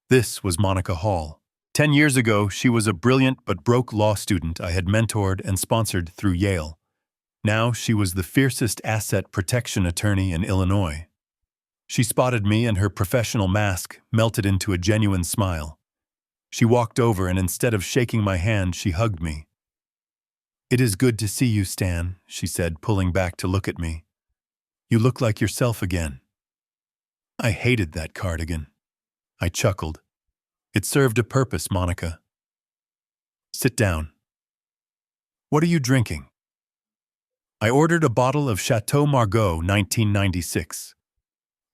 This was Monica Hall. 10 years ago, she was a brilliant but broke law student I had mentored and sponsored through Yale. Now she was the fiercest asset protection attorney in Illinois. She spotted me, and her professional mask melted into a genuine smile. She walked over, and instead of shaking my hand, she hugged me. "It is good to see you, Stan," she said, pulling back to look at me. "You look like yourself again." I hated that cardigan. I chuckled. "It served a purpose, Monica." "Sit down." "What are you drinking?" I ordered a bottle of Chateau Margaux 1996.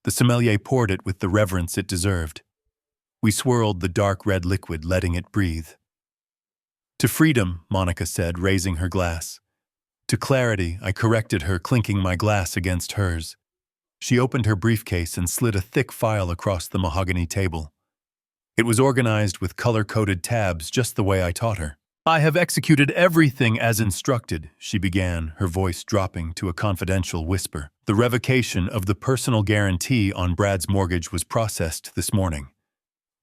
The sommelier poured it with the reverence it deserved. We swirled the dark red liquid, letting it breathe. To freedom, Monica said, raising her glass. To clarity, I corrected her, clinking my glass against hers. She opened her briefcase and slid a thick file across the mahogany table. It was organized with color-coded tabs, just the way I taught her. I have executed everything as instructed, she began, her voice dropping to a confidential whisper. The revocation of the personal guarantee on Brad's mortgage was processed this morning.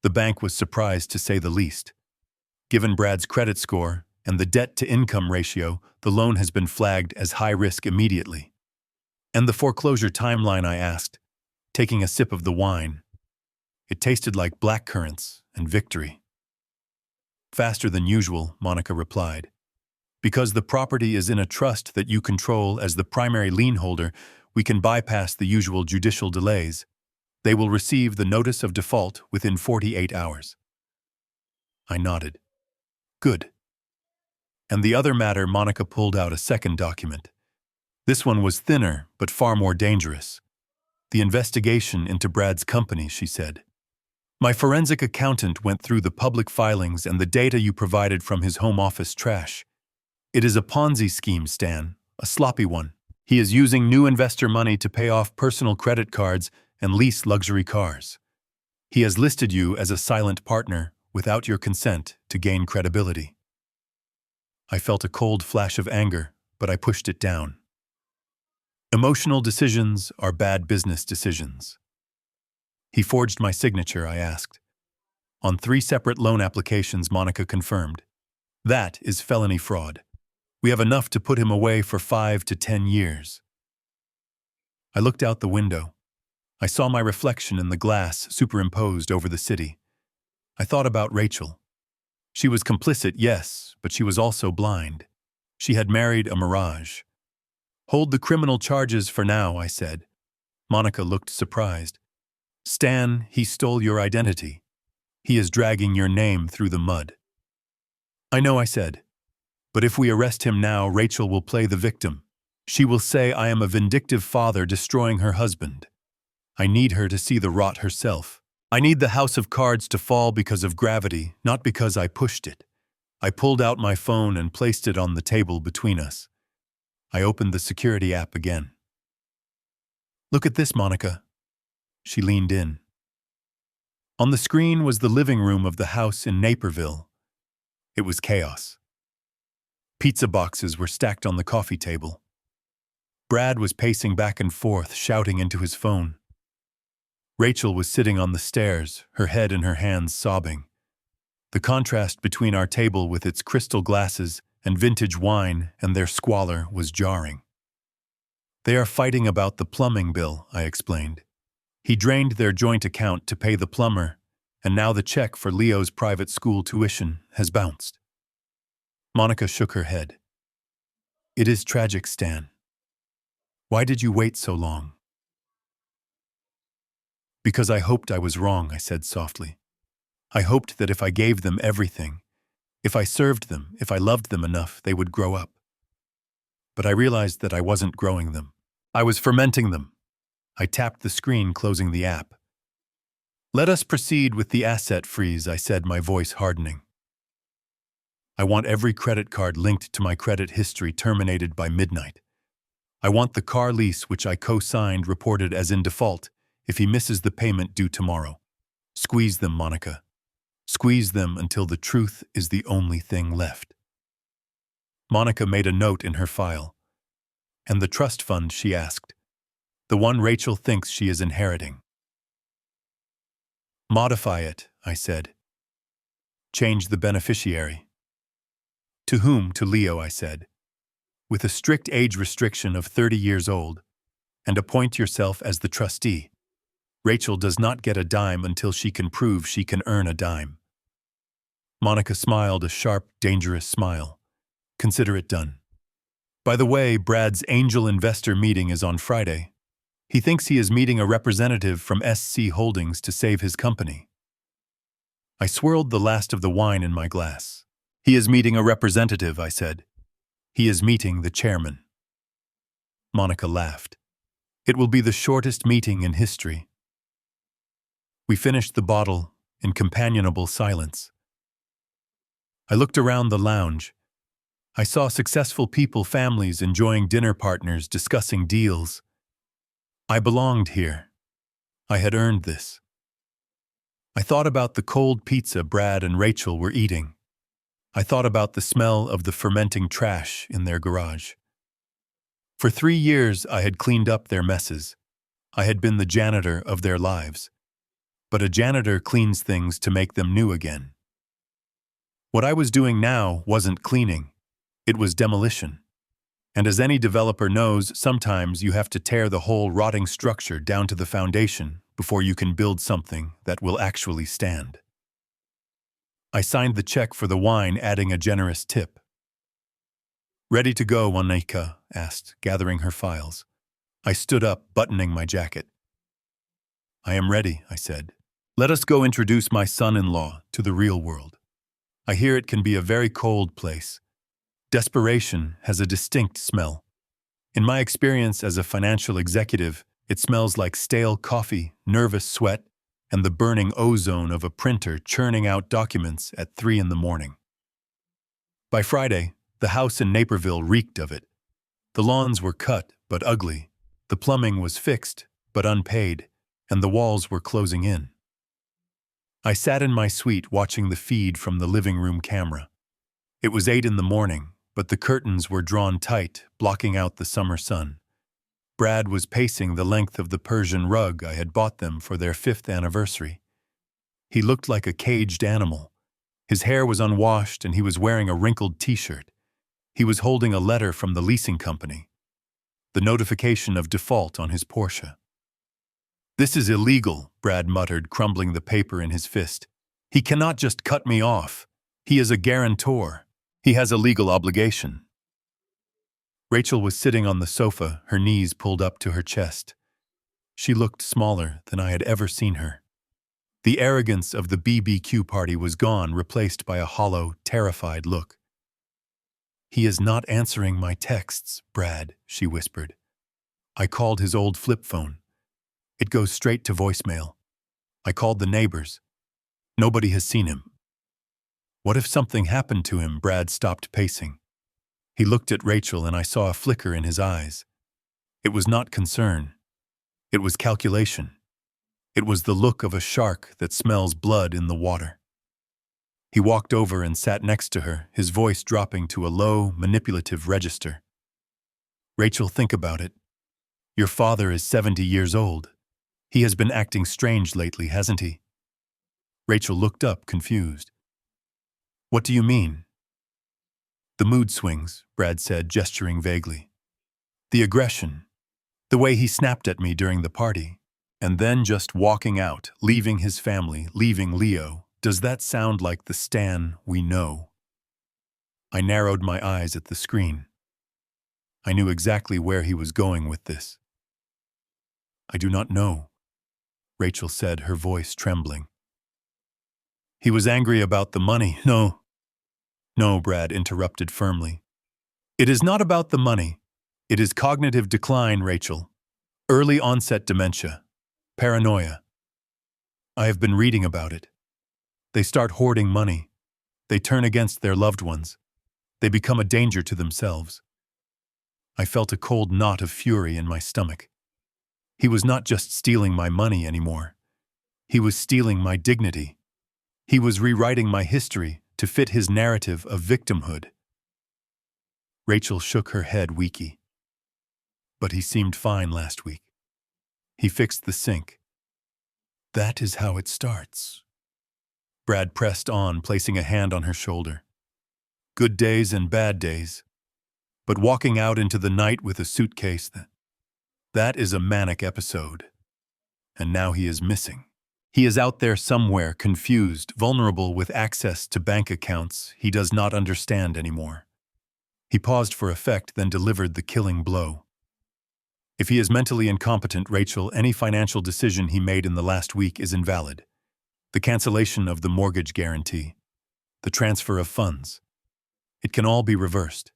The bank was surprised, to say the least. Given Brad's credit score and the debt-to-income ratio, the loan has been flagged as high risk immediately. And the foreclosure timeline, I asked, taking a sip of the wine. It tasted like blackcurrants and victory. Faster than usual, Monica replied. Because the property is in a trust that you control as the primary lien holder, we can bypass the usual judicial delays. They will receive the notice of default within 48 hours. I nodded. Good. And the other matter, Monica pulled out a second document. This one was thinner, but far more dangerous. The investigation into Brad's company, she said. My forensic accountant went through the public filings and the data you provided from his home office trash. It is a Ponzi scheme, Stan, a sloppy one. He is using new investor money to pay off personal credit cards and lease luxury cars. He has listed you as a silent partner without your consent to gain credibility. I felt a cold flash of anger, but I pushed it down. Emotional decisions are bad business decisions. He forged my signature, I asked. On 3 separate loan applications, Monica confirmed. That is felony fraud. We have enough to put him away for 5 to 10 years. I looked out the window. I saw my reflection in the glass superimposed over the city. I thought about Rachel. She was complicit, yes, but she was also blind. She had married a mirage. Hold the criminal charges for now, I said. Monica looked surprised. Stan, he stole your identity. He is dragging your name through the mud. I know, I said. But if we arrest him now, Rachel will play the victim. She will say I am a vindictive father destroying her husband. I need her to see the rot herself. I need the house of cards to fall because of gravity, not because I pushed it. I pulled out my phone and placed it on the table between us. I opened the security app again. Look at this, Monica. She leaned in. On the screen was the living room of the house in Naperville. It was chaos. Pizza boxes were stacked on the coffee table. Brad was pacing back and forth, shouting into his phone. Rachel was sitting on the stairs, her head in her hands, sobbing. The contrast between our table with its crystal glasses and vintage wine and their squalor was jarring. They are fighting about the plumbing bill, I explained. He drained their joint account to pay the plumber, and now the check for Leo's private school tuition has bounced. Monica shook her head. It is tragic, Stan. Why did you wait so long? Because I hoped I was wrong, I said softly. I hoped that if I gave them everything, if I served them, if I loved them enough, they would grow up. But I realized that I wasn't growing them. I was fermenting them. I tapped the screen, closing the app. Let us proceed with the asset freeze, I said, my voice hardening. I want every credit card linked to my credit history terminated by midnight. I want the car lease which I co-signed reported as in default if he misses the payment due tomorrow. Squeeze them, Monica. Squeeze them until the truth is the only thing left. Monica made a note in her file. And the trust fund, she asked. The one Rachel thinks she is inheriting. Modify it, I said. Change the beneficiary. To whom? To Leo, I said. With a strict age restriction of 30 years old, and appoint yourself as the trustee. Rachel does not get a dime until she can prove she can earn a dime. Monica smiled a sharp, dangerous smile. Consider it done. By the way, Brad's angel investor meeting is on Friday. He thinks he is meeting a representative from SC Holdings to save his company. I swirled the last of the wine in my glass. He is meeting a representative, I said. He is meeting the chairman. Monica laughed. It will be the shortest meeting in history. We finished the bottle in companionable silence. I looked around the lounge. I saw successful people, families enjoying dinner, partners discussing deals. I belonged here. I had earned this. I thought about the cold pizza Brad and Rachel were eating. I thought about the smell of the fermenting trash in their garage. For 3 years, I had cleaned up their messes. I had been the janitor of their lives. But a janitor cleans things to make them new again. What I was doing now wasn't cleaning. It was demolition. And as any developer knows, sometimes you have to tear the whole rotting structure down to the foundation before you can build something that will actually stand. I signed the check for the wine, adding a generous tip. "Ready to go?" Monica asked, gathering her files. I stood up, buttoning my jacket. "I am ready," I said. "Let us go introduce my son-in-law to the real world. I hear it can be a very cold place. Desperation has a distinct smell. In my experience as a financial executive, it smells like stale coffee, nervous sweat, and the burning ozone of a printer churning out documents at 3 in the morning. By Friday, the house in Naperville reeked of it. The lawns were cut but ugly, the plumbing was fixed but unpaid, and the walls were closing in. I sat in my suite watching the feed from the living room camera. It was 8 in the morning, but the curtains were drawn tight, blocking out the summer sun. Brad was pacing the length of the Persian rug I had bought them for their 5th anniversary. He looked like a caged animal. His hair was unwashed and he was wearing a wrinkled t-shirt. He was holding a letter from the leasing company. The notification of default on his Porsche. "This is illegal," Brad muttered, crumbling the paper in his fist. "He cannot just cut me off. He is a guarantor. He has a legal obligation." Rachel was sitting on the sofa, her knees pulled up to her chest. She looked smaller than I had ever seen her. The arrogance of the BBQ party was gone, replaced by a hollow, terrified look. "He is not answering my texts, Brad," she whispered. I called his old flip phone. It goes straight to voicemail. I called the neighbors. Nobody has seen him. What if something happened to him? Brad stopped pacing. He looked at Rachel and I saw a flicker in his eyes. It was not concern. It was calculation. It was the look of a shark that smells blood in the water. He walked over and sat next to her, his voice dropping to a low, manipulative register. "Rachel, think about it. Your father is 70 years old. He has been acting strange lately, hasn't he?" Rachel looked up, confused. "What do you mean?" "The mood swings," Brad said, gesturing vaguely. "The aggression. The way he snapped at me during the party. And then just walking out, leaving his family, leaving Leo. Does that sound like the Stan we know?" I narrowed my eyes at the screen. I knew exactly where he was going with this. "I do not know," Rachel said, her voice trembling. "He was angry about the money." No, Brad interrupted firmly. "It is not about the money. It is cognitive decline, Rachel. Early onset dementia. Paranoia. I have been reading about it. They start hoarding money. They turn against their loved ones. They become a danger to themselves." I felt a cold knot of fury in my stomach. He was not just stealing my money anymore. He was stealing my dignity. He was rewriting my history to fit his narrative of victimhood. Rachel shook her head weakly. "But he seemed fine last week. He fixed the sink." "That is how it starts." Brad pressed on, placing a hand on her shoulder. "Good days and bad days. But walking out into the night with a suitcase, that is a manic episode. And now he is missing. He is out there somewhere, confused, vulnerable, with access to bank accounts he does not understand anymore." He paused for effect, then delivered the killing blow. "If he is mentally incompetent, Rachel, any financial decision he made in the last week is invalid. The cancellation of the mortgage guarantee, the transfer of funds. It can all be reversed.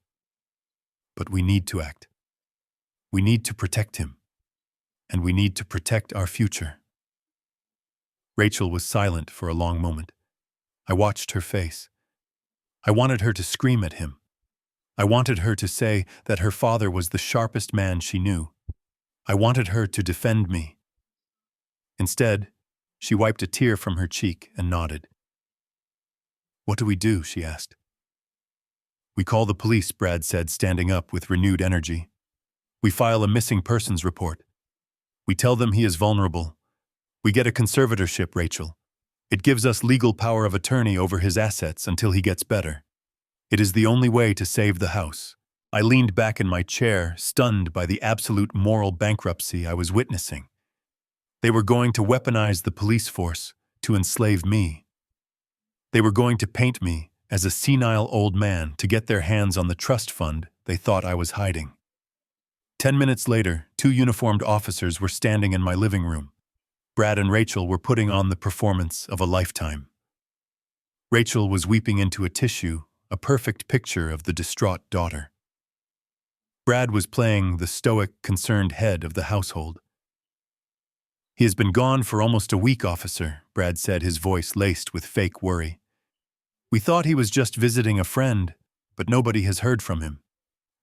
But we need to act. We need to protect him. And we need to protect our future." Rachel was silent for a long moment. I watched her face. I wanted her to scream at him. I wanted her to say that her father was the sharpest man she knew. I wanted her to defend me. Instead, she wiped a tear from her cheek and nodded. "What do we do?" she asked. "We call the police," Brad said, standing up with renewed energy. "We file a missing persons report. We tell them he is vulnerable. We get a conservatorship, Rachel. It gives us legal power of attorney over his assets until he gets better. It is the only way to save the house." I leaned back in my chair, stunned by the absolute moral bankruptcy I was witnessing. They were going to weaponize the police force to enslave me. They were going to paint me as a senile old man to get their hands on the trust fund they thought I was hiding. 10 minutes later, 2 uniformed officers were standing in my living room. Brad and Rachel were putting on the performance of a lifetime. Rachel was weeping into a tissue, a perfect picture of the distraught daughter. Brad was playing the stoic, concerned head of the household. "He has been gone for almost a week, officer," Brad said, his voice laced with fake worry. "We thought he was just visiting a friend, but nobody has heard from him.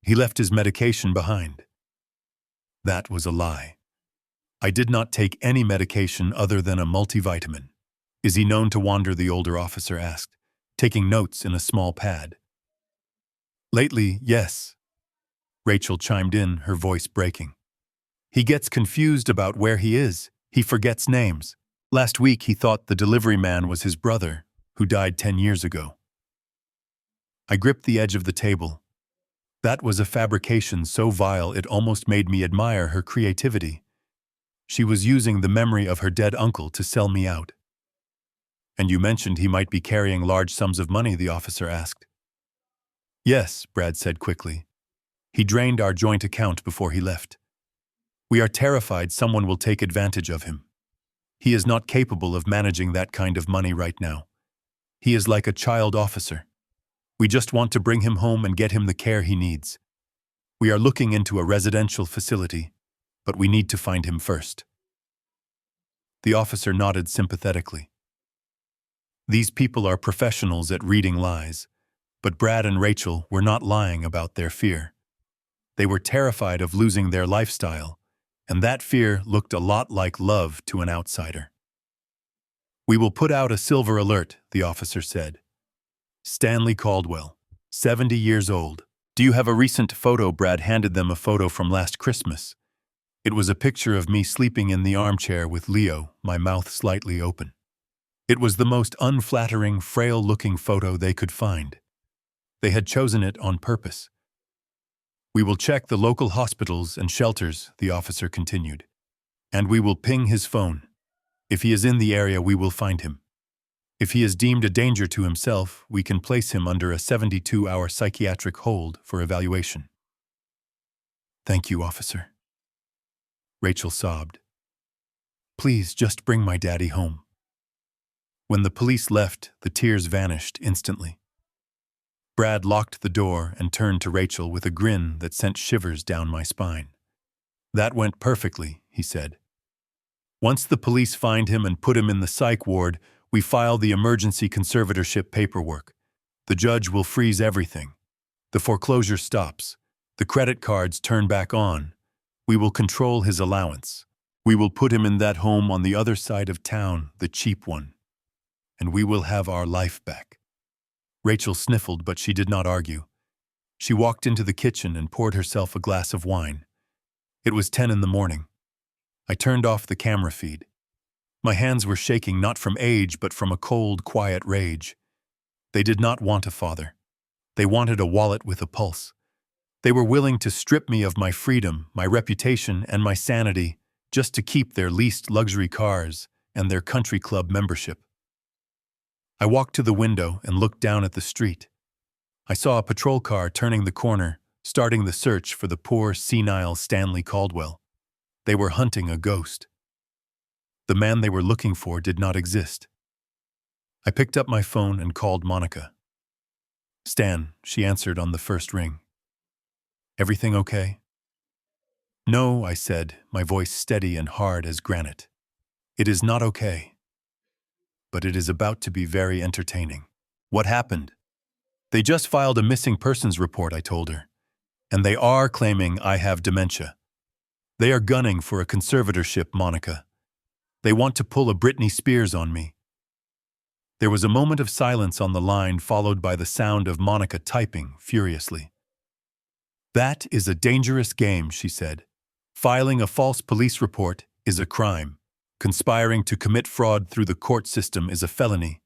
He left his medication behind." That was a lie. I did not take any medication other than a multivitamin. "Is he known to wander?" the older officer asked, taking notes in a small pad. "Lately, yes," Rachel chimed in, her voice breaking. "He gets confused about where he is. He forgets names. Last week he thought the delivery man was his brother, who died 10 years ago." I gripped the edge of the table. That was a fabrication so vile it almost made me admire her creativity. She was using the memory of her dead uncle to sell me out. "And you mentioned he might be carrying large sums of money," the officer asked. "Yes," Brad said quickly. "He drained our joint account before he left. We are terrified someone will take advantage of him. He is not capable of managing that kind of money right now. He is like a child officer. We just want to bring him home and get him the care he needs. We are looking into a residential facility, but we need to find him first." The officer nodded sympathetically. These people are professionals at reading lies, but Brad and Rachel were not lying about their fear. They were terrified of losing their lifestyle, and that fear looked a lot like love to an outsider. "We will put out a silver alert," the officer said. "Stanley Caldwell, 70 years old. Do you have a recent photo?" Brad handed them a photo from last Christmas. It was a picture of me sleeping in the armchair with Leo, my mouth slightly open. It was the most unflattering, frail-looking photo they could find. They had chosen it on purpose. "We will check the local hospitals and shelters," the officer continued. "And we will ping his phone. If he is in the area, we will find him. If he is deemed a danger to himself, we can place him under a 72-hour psychiatric hold for evaluation." "Thank you, officer." Rachel sobbed. "Please, just bring my daddy home." When the police left, the tears vanished instantly. Brad locked the door and turned to Rachel with a grin that sent shivers down my spine. "That went perfectly," he said. "Once the police find him and put him in the psych ward, we file the emergency conservatorship paperwork. The judge will freeze everything. The foreclosure stops. The credit cards turn back on. We will control his allowance. We will put him in that home on the other side of town, the cheap one. And we will have our life back." Rachel sniffled, but she did not argue. She walked into the kitchen and poured herself a glass of wine. It was 10 in the morning. I turned off the camera feed. My hands were shaking not from age but from a cold, quiet rage. They did not want a father. They wanted a wallet with a pulse. They were willing to strip me of my freedom, my reputation, and my sanity just to keep their leased luxury cars and their country club membership. I walked to the window and looked down at the street. I saw a patrol car turning the corner, starting the search for the poor, senile Stanley Caldwell. They were hunting a ghost. The man they were looking for did not exist. I picked up my phone and called Monica. "Stan," she answered on the first ring. "Everything okay?" "No," I said, my voice steady and hard as granite. "It is not okay. but it is about to be very entertaining. What happened? They just filed a missing persons report, I told her. And they are claiming I have dementia. They are gunning for a conservatorship, Monica. They want to pull a Britney Spears on me. There was a moment of silence on the line, followed by the sound of Monica typing furiously. That is a dangerous game, she said. Filing a false police report is a crime. Conspiring to commit fraud through the court system is a felony.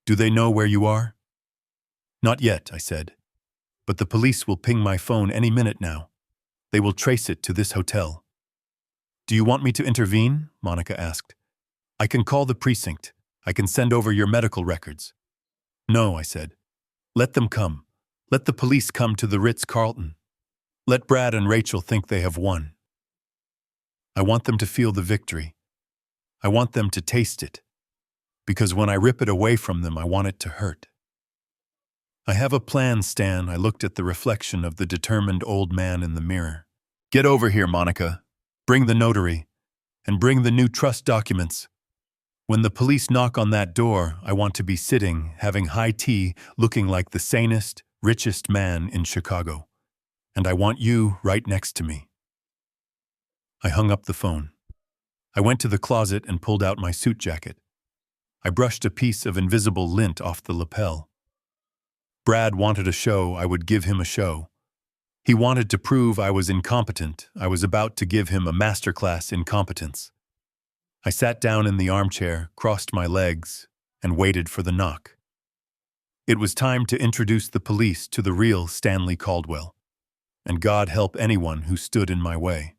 Do they know where you are? Not yet, I said. But the police will ping my phone any minute now. They will trace it to this hotel. Do you want me to intervene? Monica asked. I can call the precinct. I can send over your medical records. No, I said. Let them come. Let the police come to the Ritz-Carlton. Let Brad and Rachel think they have won. I want them to feel the victory. I want them to taste it. Because when I rip it away from them, I want it to hurt. I have a plan, Stan. I looked at the reflection of the determined old man in the mirror. Get over here, Monica. Bring the notary. And bring the new trust documents. When the police knock on that door, I want to be sitting, having high tea, looking like the sanest, richest man in Chicago. And I want you right next to me. I hung up the phone. I went to the closet and pulled out my suit jacket. I brushed a piece of invisible lint off the lapel. Brad wanted a show, I would give him a show. He wanted to prove I was incompetent. I was about to give him a masterclass in competence. I sat down in the armchair, crossed my legs, and waited for the knock. It was time to introduce the police to the real Stanley Caldwell, and God help anyone who stood in my way.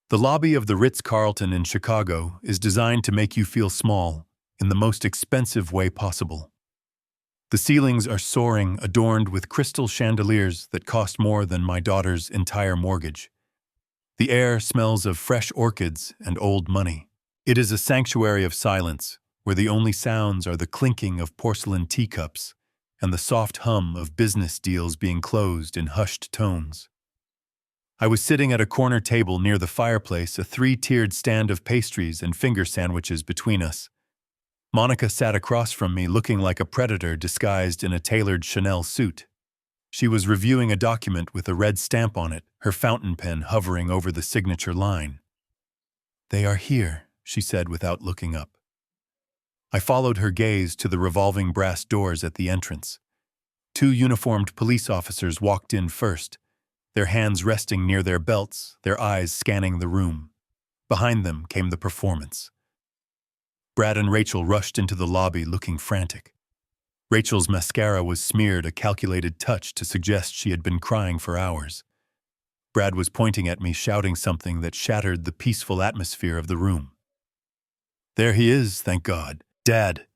The lobby of the Ritz-Carlton in Chicago is designed to make you feel small in the most expensive way possible. The ceilings are soaring, adorned with crystal chandeliers that cost more than my daughter's entire mortgage. The air smells of fresh orchids and old money. It is a sanctuary of silence, where the only sounds are the clinking of porcelain teacups and the soft hum of business deals being closed in hushed tones. I was sitting at a corner table near the fireplace, a three-tiered stand of pastries and finger sandwiches between us. Monica sat across from me, looking like a predator disguised in a tailored Chanel suit. She was reviewing a document with a red stamp on it, her fountain pen hovering over the signature line. "They are here," she said without looking up. I followed her gaze to the revolving brass doors at the entrance. Two uniformed police officers walked in first, their hands resting near their belts, their eyes scanning the room. Behind them came the performance. Brad and Rachel rushed into the lobby looking frantic. Rachel's mascara was smeared, a calculated touch to suggest she had been crying for hours. Brad was pointing at me, shouting something that shattered the peaceful atmosphere of the room. "There he is, thank God. Dad!"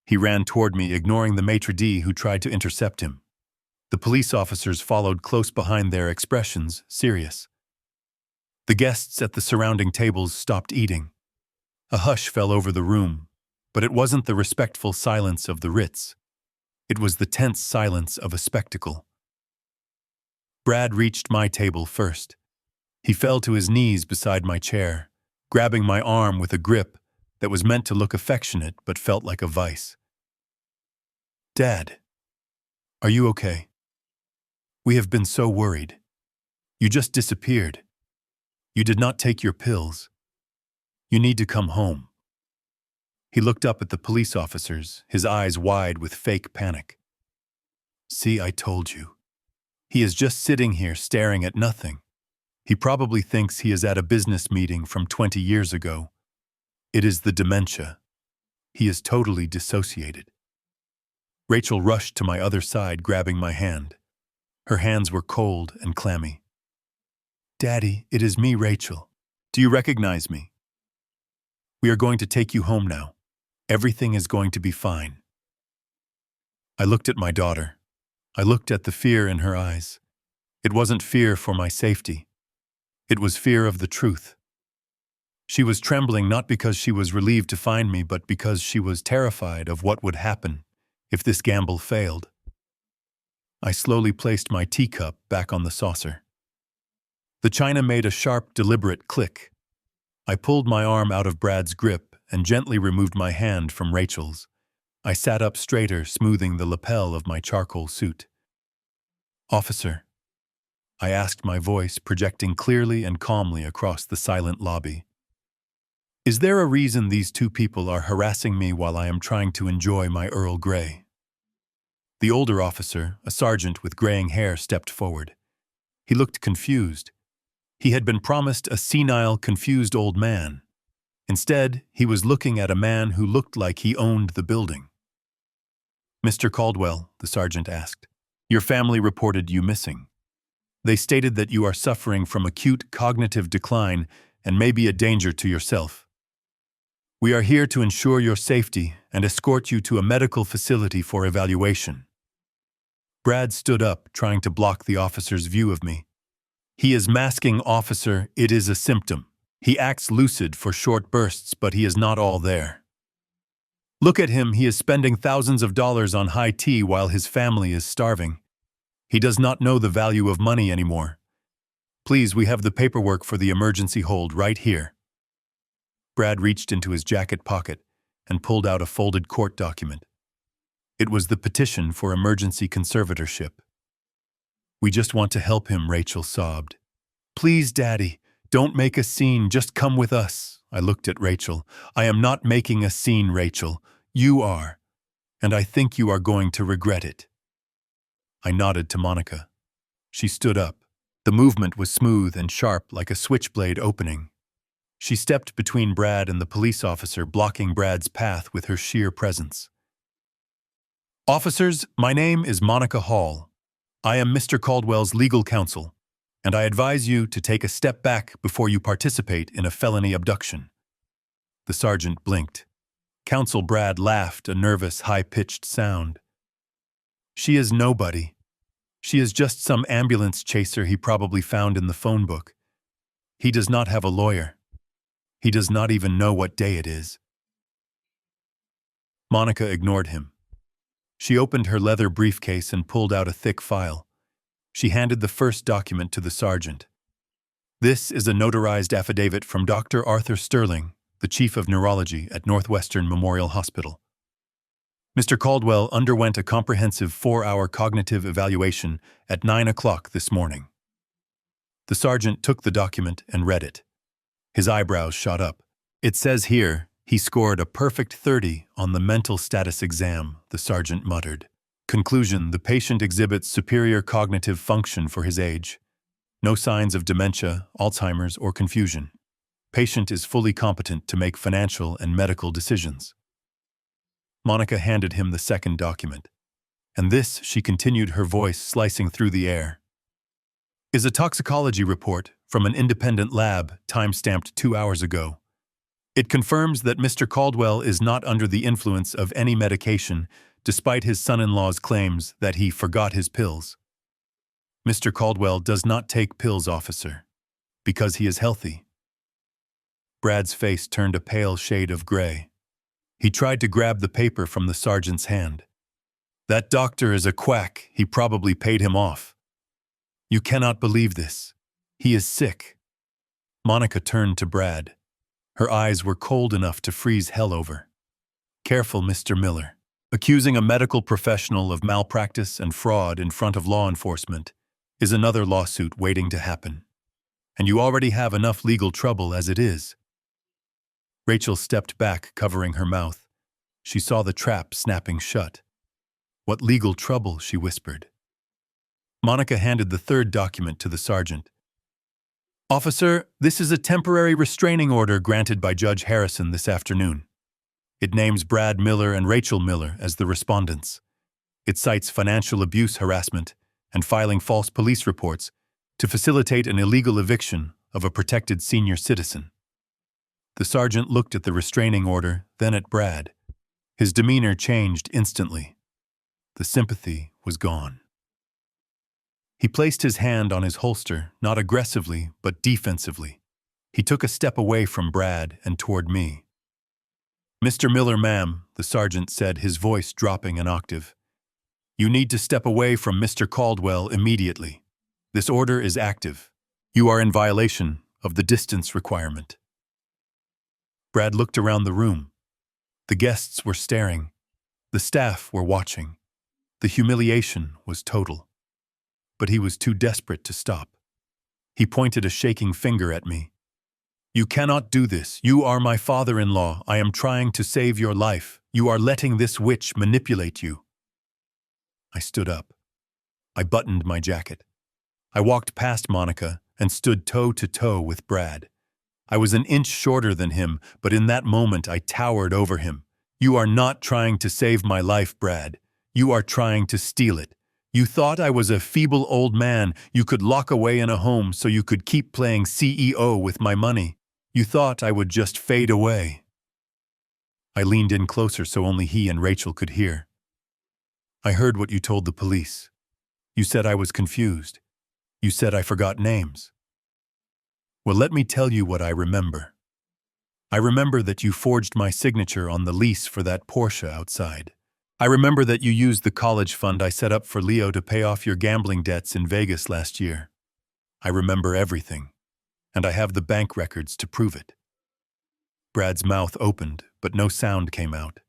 He ran toward me, ignoring the maitre d' who tried to intercept him. The police officers followed close behind, their expressions serious. The guests at the surrounding tables stopped eating. A hush fell over the room, but it wasn't the respectful silence of the Ritz. It was the tense silence of a spectacle. Brad reached my table first. He fell to his knees beside my chair, grabbing my arm with a grip that was meant to look affectionate but felt like a vice. "Dad, are you okay? We have been so worried. You just disappeared. You did not take your pills. You need to come home." He looked up at the police officers, his eyes wide with fake panic. "See, I told you. He is just sitting here staring at nothing. He probably thinks he is at a business meeting from 20 years ago. It is the dementia. He is totally dissociated." Rachel rushed to my other side, grabbing my hand. Her hands were cold and clammy. "Daddy, it is me, Rachel. Do you recognize me? We are going to take you home now. Everything is going to be fine." I looked at my daughter. I looked at the fear in her eyes. It wasn't fear for my safety. It was fear of the truth. She was trembling not because she was relieved to find me, but because she was terrified of what would happen if this gamble failed. I slowly placed my teacup back on the saucer. The china made a sharp, deliberate click. I pulled my arm out of Brad's grip and gently removed my hand from Rachel's. I sat up straighter, smoothing the lapel of my charcoal suit. "Officer," I asked, my voice projecting clearly and calmly across the silent lobby. "Is there a reason these two people are harassing me while I am trying to enjoy my Earl Grey?" The older officer, a sergeant with graying hair, stepped forward. He looked confused. He had been promised a senile, confused old man. Instead, he was looking at a man who looked like he owned the building. "Mr. Caldwell," the sergeant asked, "your family reported you missing. They stated that you are suffering from acute cognitive decline and may be a danger to yourself. We are here to ensure your safety and escort you to a medical facility for evaluation." Brad stood up, trying to block the officer's view of me. "He is masking, officer. It is a symptom. He acts lucid for short bursts, but he is not all there. Look at him. He is spending thousands of dollars on high tea while his family is starving. He does not know the value of money anymore. Please, we have the paperwork for the emergency hold right here." Brad reached into his jacket pocket and pulled out a folded court document. It was the petition for emergency conservatorship. "We just want to help him," Rachel sobbed. "Please, Daddy, don't make a scene. Just come with us." I looked at Rachel. "I am not making a scene, Rachel. You are. And I think you are going to regret it." I nodded to Monica. She stood up. The movement was smooth and sharp, like a switchblade opening. She stepped between Brad and the police officer, blocking Brad's path with her sheer presence. "Officers, my name is Monica Hall. I am Mr. Caldwell's legal counsel, and I advise you to take a step back before you participate in a felony abduction." The sergeant blinked. Counsel Brad laughed, a nervous, high-pitched sound. "She is nobody. She is just some ambulance chaser he probably found in the phone book. He does not have a lawyer. He does not even know what day it is." Monica ignored him. She opened her leather briefcase and pulled out a thick file. She handed the first document to the sergeant. "This is a notarized affidavit from Dr. Arthur Sterling, the chief of neurology at Northwestern Memorial Hospital. Mr. Caldwell underwent a comprehensive 4-hour cognitive evaluation at 9 o'clock this morning." The sergeant took the document and read it. His eyebrows shot up. "It says here, he scored a perfect 30 on the mental status exam," the sergeant muttered. "Conclusion, the patient exhibits superior cognitive function for his age. No signs of dementia, Alzheimer's, or confusion. Patient is fully competent to make financial and medical decisions." Monica handed him the second document. "And this," she continued, her voice slicing through the air, "is a toxicology report from an independent lab time-stamped 2 hours ago. It confirms that Mr. Caldwell is not under the influence of any medication, despite his son-in-law's claims that he forgot his pills. Mr. Caldwell does not take pills, officer, because he is healthy." Brad's face turned a pale shade of gray. He tried to grab the paper from the sergeant's hand. "That doctor is a quack. He probably paid him off. You cannot believe this. He is sick." Monica turned to Brad. Her eyes were cold enough to freeze hell over. "Careful, Mr. Miller. Accusing a medical professional of malpractice and fraud in front of law enforcement is another lawsuit waiting to happen. And you already have enough legal trouble as it is." Rachel stepped back, covering her mouth. She saw the trap snapping shut. "What legal trouble?" she whispered. Monica handed the third document to the sergeant. "Officer, this is a temporary restraining order granted by Judge Harrison this afternoon. It names Brad Miller and Rachel Miller as the respondents. It cites financial abuse harassment and filing false police reports to facilitate an illegal eviction of a protected senior citizen." The sergeant looked at the restraining order, then at Brad. His demeanor changed instantly. The sympathy was gone. He placed his hand on his holster, not aggressively, but defensively. He took a step away from Brad and toward me. "Mr. Miller, ma'am," the sergeant said, his voice dropping an octave. "You need to step away from Mr. Caldwell immediately. This order is active. You are in violation of the distance requirement." Brad looked around the room. The guests were staring. The staff were watching. The humiliation was total. But he was too desperate to stop. He pointed a shaking finger at me. "You cannot do this. You are my father-in-law. I am trying to save your life. You are letting this witch manipulate you." I stood up. I buttoned my jacket. I walked past Monica and stood toe-to-toe with Brad. I was an inch shorter than him, but in that moment I towered over him. "You are not trying to save my life, Brad. You are trying to steal it. You thought I was a feeble old man you could lock away in a home so you could keep playing CEO with my money. You thought I would just fade away." I leaned in closer so only he and Rachel could hear. "I heard what you told the police. You said I was confused. You said I forgot names. Well, let me tell you what I remember. I remember that you forged my signature on the lease for that Porsche outside. I remember that you used the college fund I set up for Leo to pay off your gambling debts in Vegas last year. I remember everything, and I have the bank records to prove it." Brad's mouth opened, but no sound came out.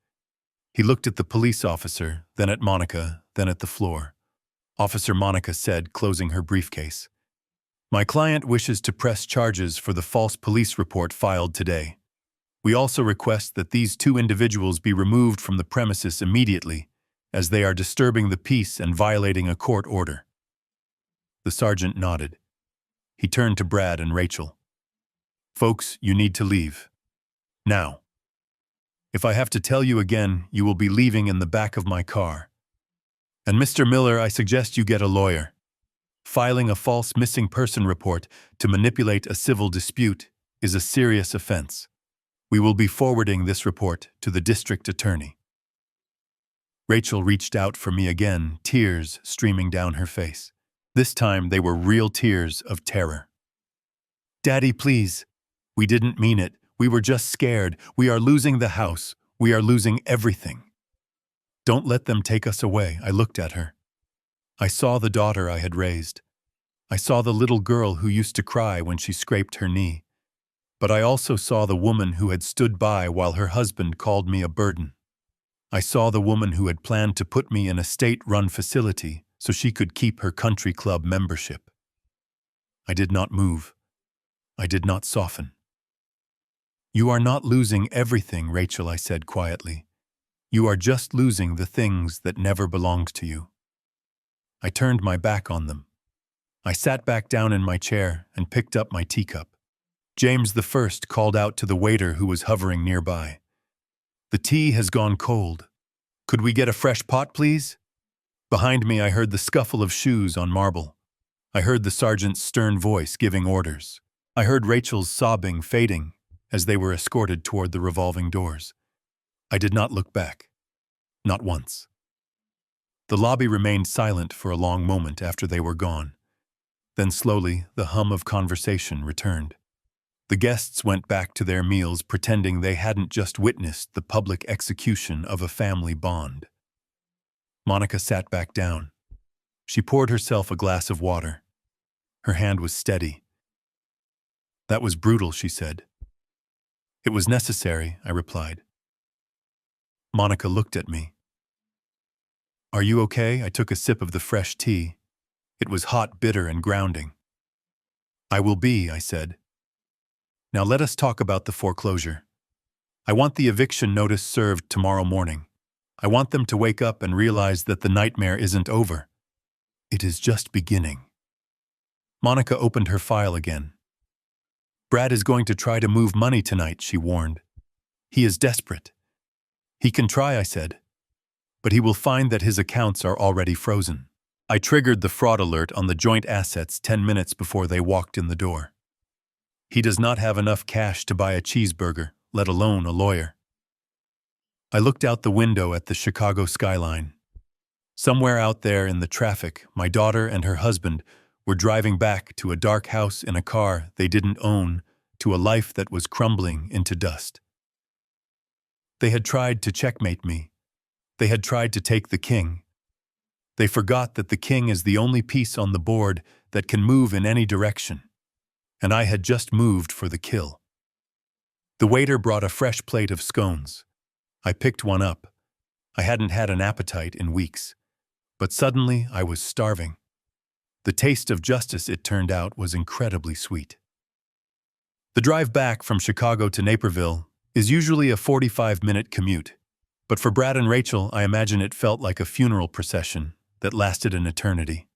He looked at the police officer, then at Monica, then at the floor. Officer Monica said, closing her briefcase, "My client wishes to press charges for the false police report filed today. We also request that these two individuals be removed from the premises immediately, as they are disturbing the peace and violating a court order." The sergeant nodded. He turned to Brad and Rachel. "Folks, you need to leave. Now. If I have to tell you again, you will be leaving in the back of my car. And Mr. Miller, I suggest you get a lawyer. Filing a false missing person report to manipulate a civil dispute is a serious offense. We will be forwarding this report to the district attorney." Rachel reached out for me again, tears streaming down her face. This time they were real tears of terror. "Daddy, please. We didn't mean it. We were just scared. We are losing the house. We are losing everything. Don't let them take us away." I looked at her. I saw the daughter I had raised. I saw the little girl who used to cry when she scraped her knee. But I also saw the woman who had stood by while her husband called me a burden. I saw the woman who had planned to put me in a state-run facility so she could keep her country club membership. I did not move. I did not soften. "You are not losing everything, Rachel," I said quietly. "You are just losing the things that never belonged to you." I turned my back on them. I sat back down in my chair and picked up my teacup. James I called out to the waiter who was hovering nearby. "The tea has gone cold. Could we get a fresh pot, please?" Behind me I heard the scuffle of shoes on marble. I heard the sergeant's stern voice giving orders. I heard Rachel's sobbing fading as they were escorted toward the revolving doors. I did not look back. Not once. The lobby remained silent for a long moment after they were gone. Then slowly the hum of conversation returned. The guests went back to their meals pretending they hadn't just witnessed the public execution of a family bond. Monica sat back down. She poured herself a glass of water. Her hand was steady. "That was brutal," she said. "It was necessary," I replied. Monica looked at me. "Are you okay?" I took a sip of the fresh tea. It was hot, bitter, and grounding. "I will be," I said. "Now let us talk about the foreclosure. I want the eviction notice served tomorrow morning. I want them to wake up and realize that the nightmare isn't over. It is just beginning." Monica opened her file again. "Brad is going to try to move money tonight," she warned. "He is desperate." "He can try," I said. "But he will find that his accounts are already frozen." I triggered the fraud alert on the joint assets 10 minutes before they walked in the door. "He does not have enough cash to buy a cheeseburger, let alone a lawyer." I looked out the window at the Chicago skyline. Somewhere out there in the traffic, my daughter and her husband were driving back to a dark house in a car they didn't own, to a life that was crumbling into dust. They had tried to checkmate me. They had tried to take the king. They forgot that the king is the only piece on the board that can move in any direction. And I had just moved for the kill. The waiter brought a fresh plate of scones. I picked one up. I hadn't had an appetite in weeks. But suddenly I was starving. The taste of justice, it turned out, was incredibly sweet. The drive back from Chicago to Naperville is usually a 45-minute commute. But for Brad and Rachel, I imagine it felt like a funeral procession that lasted an eternity.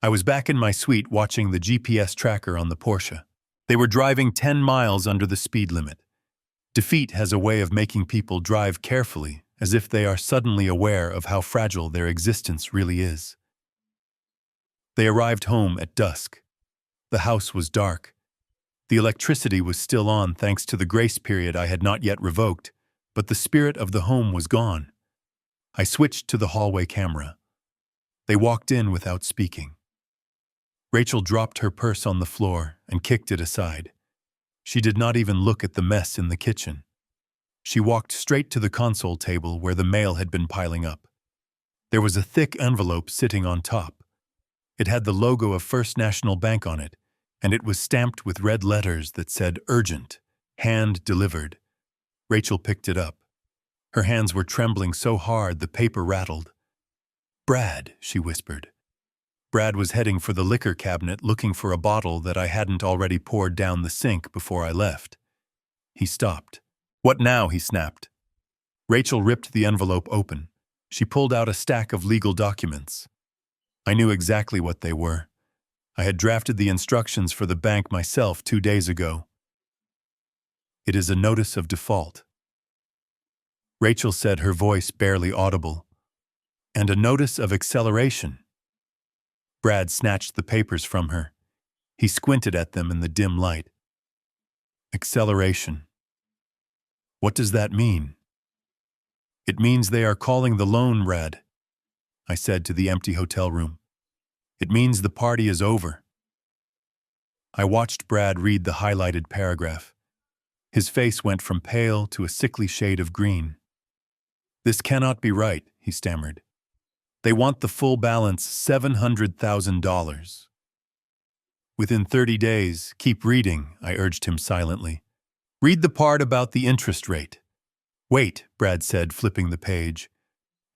I was back in my suite watching the GPS tracker on the Porsche. They were driving 10 miles under the speed limit. Defeat has a way of making people drive carefully, as if they are suddenly aware of how fragile their existence really is. They arrived home at dusk. The house was dark. The electricity was still on thanks to the grace period I had not yet revoked, but the spirit of the home was gone. I switched to the hallway camera. They walked in without speaking. Rachel dropped her purse on the floor and kicked it aside. She did not even look at the mess in the kitchen. She walked straight to the console table where the mail had been piling up. There was a thick envelope sitting on top. It had the logo of First National Bank on it, and it was stamped with red letters that said "Urgent, hand delivered." Rachel picked it up. Her hands were trembling so hard the paper rattled. "Brad," she whispered. Brad was heading for the liquor cabinet looking for a bottle that I hadn't already poured down the sink before I left. He stopped. "What now?" he snapped. Rachel ripped the envelope open. She pulled out a stack of legal documents. I knew exactly what they were. I had drafted the instructions for the bank myself 2 days ago. "It is a notice of default," Rachel said, her voice barely audible. "And a notice of acceleration." Brad snatched the papers from her. He squinted at them in the dim light. "Acceleration. What does that mean?" "It means they are calling the loan, Brad," I said to the empty hotel room. "It means the party is over." I watched Brad read the highlighted paragraph. His face went from pale to a sickly shade of green. "This cannot be right," he stammered. "They want the full balance, $700,000. Within 30 days, keep reading," I urged him silently. "Read the part about the interest rate." "Wait," Brad said, flipping the page.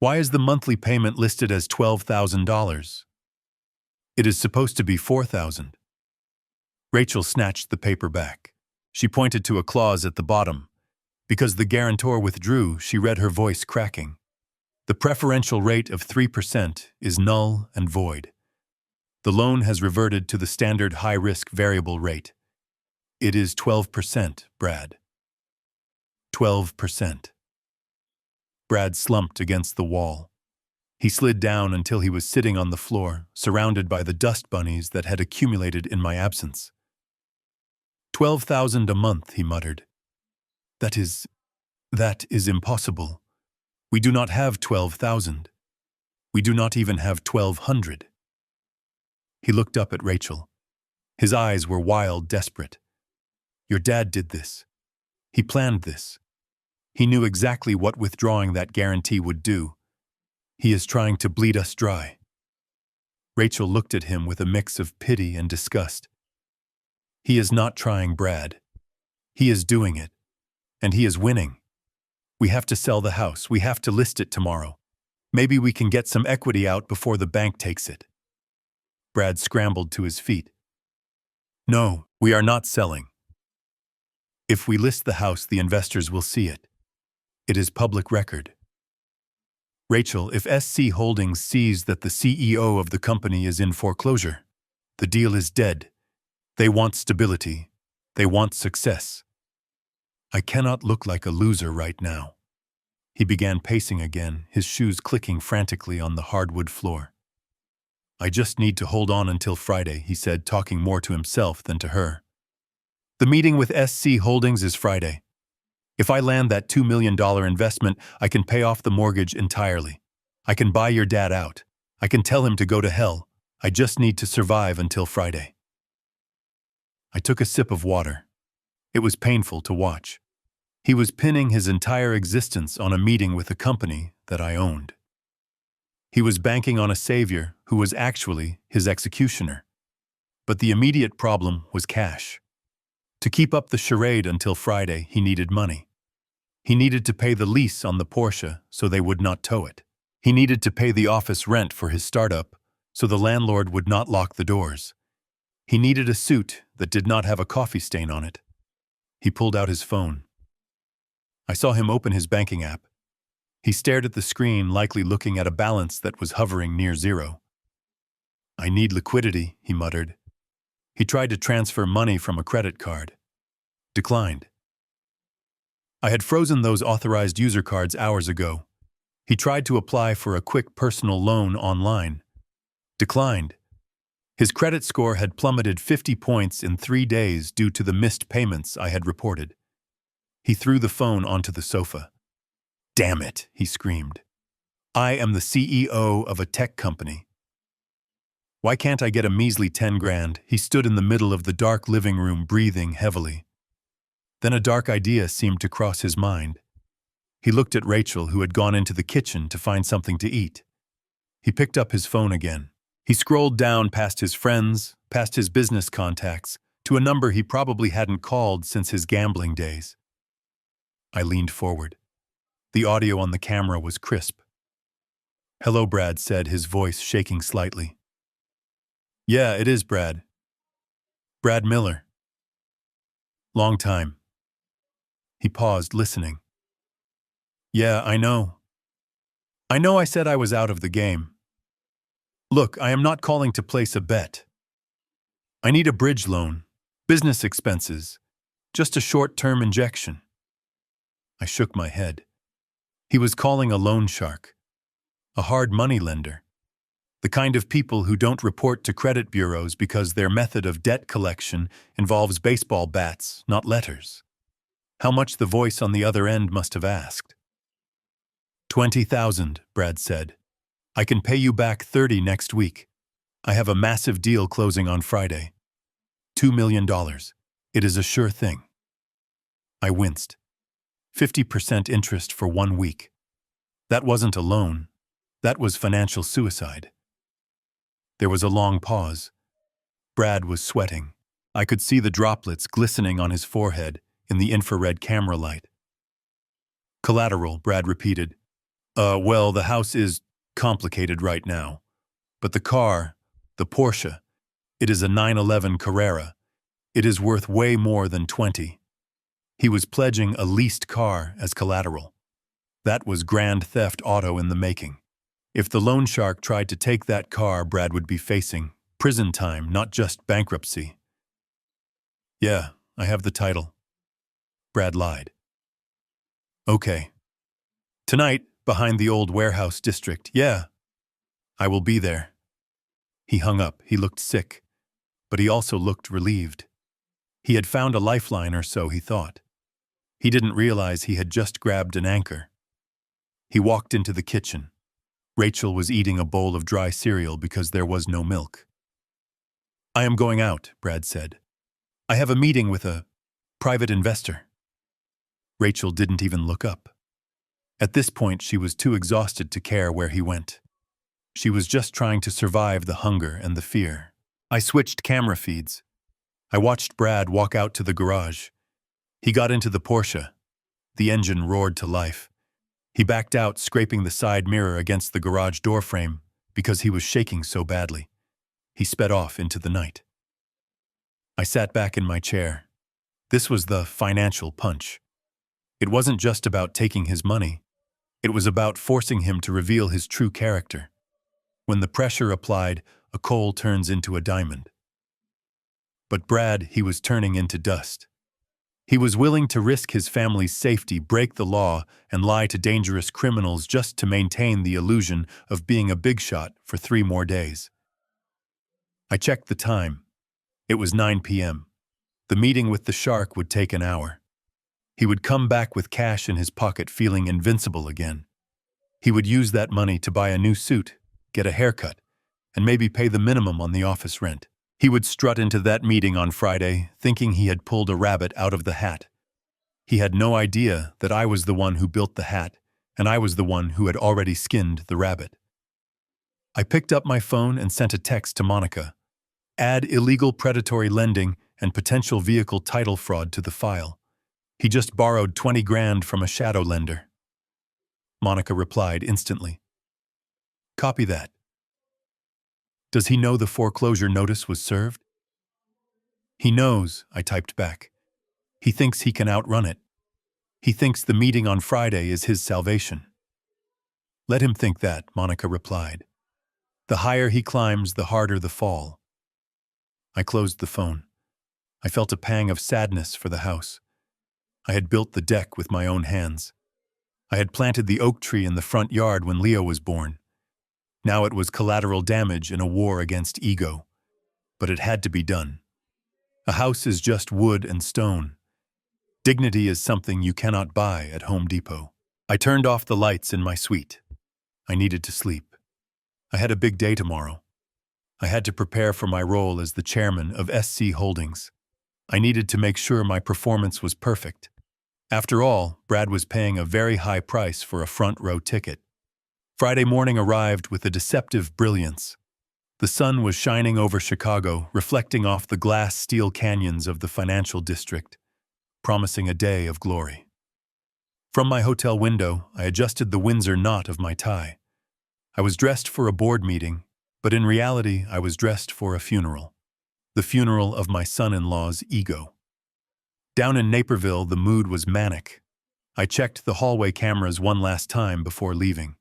"Why is the monthly payment listed as $12,000? It is supposed to be $4,000. Rachel snatched the paper back. She pointed to a clause at the bottom. Because the guarantor withdrew, she read, her voice cracking. "The preferential rate of 3% is null and void. The loan has reverted to the standard high-risk variable rate. It is 12%, Brad." 12%. Brad slumped against the wall. He slid down until he was sitting on the floor, surrounded by the dust bunnies that had accumulated in my absence. $12,000 a month," he muttered. That is impossible. We do not have 12,000. We do not even have 1,200. He looked up at Rachel. His eyes were wild, desperate. "Your dad did this. He planned this. He knew exactly what withdrawing that guarantee would do. He is trying to bleed us dry." Rachel looked at him with a mix of pity and disgust. "He is not trying, Brad. He is doing it. And he is winning. We have to sell the house. We have to list it tomorrow. Maybe we can get some equity out before the bank takes it." Brad scrambled to his feet. "No, we are not selling. If we list the house, the investors will see it. It is public record. Rachel, if SC Holdings sees that the CEO of the company is in foreclosure, the deal is dead. They want stability. They want success. I cannot look like a loser right now." He began pacing again, his shoes clicking frantically on the hardwood floor. "I just need to hold on until Friday," he said, talking more to himself than to her. "The meeting with SC Holdings is Friday. If I land that $2 million investment, I can pay off the mortgage entirely. I can buy your dad out. I can tell him to go to hell. I just need to survive until Friday." I took a sip of water. It was painful to watch. He was pinning his entire existence on a meeting with a company that I owned. He was banking on a savior who was actually his executioner. But the immediate problem was cash. To keep up the charade until Friday, he needed money. He needed to pay the lease on the Porsche so they would not tow it. He needed to pay the office rent for his startup so the landlord would not lock the doors. He needed a suit that did not have a coffee stain on it. He pulled out his phone. I saw him open his banking app. He stared at the screen, likely looking at a balance that was hovering near zero. "I need liquidity," he muttered. He tried to transfer money from a credit card. Declined. I had frozen those authorized user cards hours ago. He tried to apply for a quick personal loan online. Declined. His credit score had plummeted 50 points in 3 days due to the missed payments I had reported. He threw the phone onto the sofa. "Damn it," he screamed. "I am the CEO of a tech company. Why can't I get a measly 10 grand?" He stood in the middle of the dark living room, breathing heavily. Then a dark idea seemed to cross his mind. He looked at Rachel, who had gone into the kitchen to find something to eat. He picked up his phone again. He scrolled down past his friends, past his business contacts, to a number he probably hadn't called since his gambling days. I leaned forward. The audio on the camera was crisp. "Hello," Brad said, his voice shaking slightly. "Yeah, it is Brad. Brad Miller. Long time." He paused, listening. "Yeah, I know. I said I was out of the game. Look, I am not calling to place a bet. I need a bridge loan, business expenses, just a short-term injection." I shook my head. He was calling a loan shark, a hard money lender, the kind of people who don't report to credit bureaus because their method of debt collection involves baseball bats, not letters. How much the voice on the other end must have asked. 20,000, Brad said. "I can pay you back 30 next week. I have a massive deal closing on Friday. $2 million. It is a sure thing." I winced. 50% interest for 1 week. That wasn't a loan. That was financial suicide. There was a long pause. Brad was sweating. I could see the droplets glistening on his forehead in the infrared camera light. "Collateral," Brad repeated. Well, the house is complicated right now. But the car, the Porsche, it is a 911 Carrera. It is worth way more than 20. He was pledging a leased car as collateral. That was grand theft auto in the making. If the loan shark tried to take that car, Brad would be facing prison time, not just bankruptcy. "Yeah, I have the title." Brad lied. "Okay. Tonight, behind the old warehouse district. Yeah, I will be there." He hung up. He looked sick, but he also looked relieved. He had found a lifeline, or so he thought. He didn't realize he had just grabbed an anchor. He walked into the kitchen. Rachel was eating a bowl of dry cereal because there was no milk. "I am going out," Brad said. "I have a meeting with a private investor." Rachel didn't even look up. At this point, she was too exhausted to care where he went. She was just trying to survive the hunger and the fear. I switched camera feeds. I watched Brad walk out to the garage. He got into the Porsche. The engine roared to life. He backed out, scraping the side mirror against the garage door frame because he was shaking so badly. He sped off into the night. I sat back in my chair. This was the financial punch. It wasn't just about taking his money. It was about forcing him to reveal his true character. When the pressure applied, a coal turns into a diamond. But Brad, he was turning into dust. He was willing to risk his family's safety, break the law, and lie to dangerous criminals just to maintain the illusion of being a big shot for 3 more days. I checked the time. It was 9 p.m. The meeting with the shark would take an hour. He would come back with cash in his pocket, feeling invincible again. He would use that money to buy a new suit, get a haircut, and maybe pay the minimum on the office rent. He would strut into that meeting on Friday, thinking he had pulled a rabbit out of the hat. He had no idea that I was the one who built the hat, and I was the one who had already skinned the rabbit. I picked up my phone and sent a text to Monica. "Add illegal predatory lending and potential vehicle title fraud to the file. He just borrowed 20 grand from a shadow lender. Monica replied instantly. Copy that. Does he know the foreclosure notice was served? He knows, I typed back. He thinks he can outrun it. He thinks the meeting on Friday is his salvation. Let him think that, Monica replied. The higher he climbs, the harder the fall. I closed the phone. I felt a pang of sadness for the house. I had built the deck with my own hands. I had planted the oak tree in the front yard when Leo was born. Now it was collateral damage in a war against ego. But it had to be done. A house is just wood and stone. Dignity is something you cannot buy at Home Depot. I turned off the lights in my suite. I needed to sleep. I had a big day tomorrow. I had to prepare for my role as the chairman of SC Holdings. I needed to make sure my performance was perfect. After all, Brad was paying a very high price for a front-row ticket. Friday morning arrived with a deceptive brilliance. The sun was shining over Chicago, reflecting off the glass steel canyons of the financial district, promising a day of glory. From my hotel window, I adjusted the Windsor knot of my tie. I was dressed for a board meeting, but in reality, I was dressed for a funeral. The funeral of my son-in-law's ego. Down in Naperville, the mood was manic. I checked the hallway cameras one last time before leaving.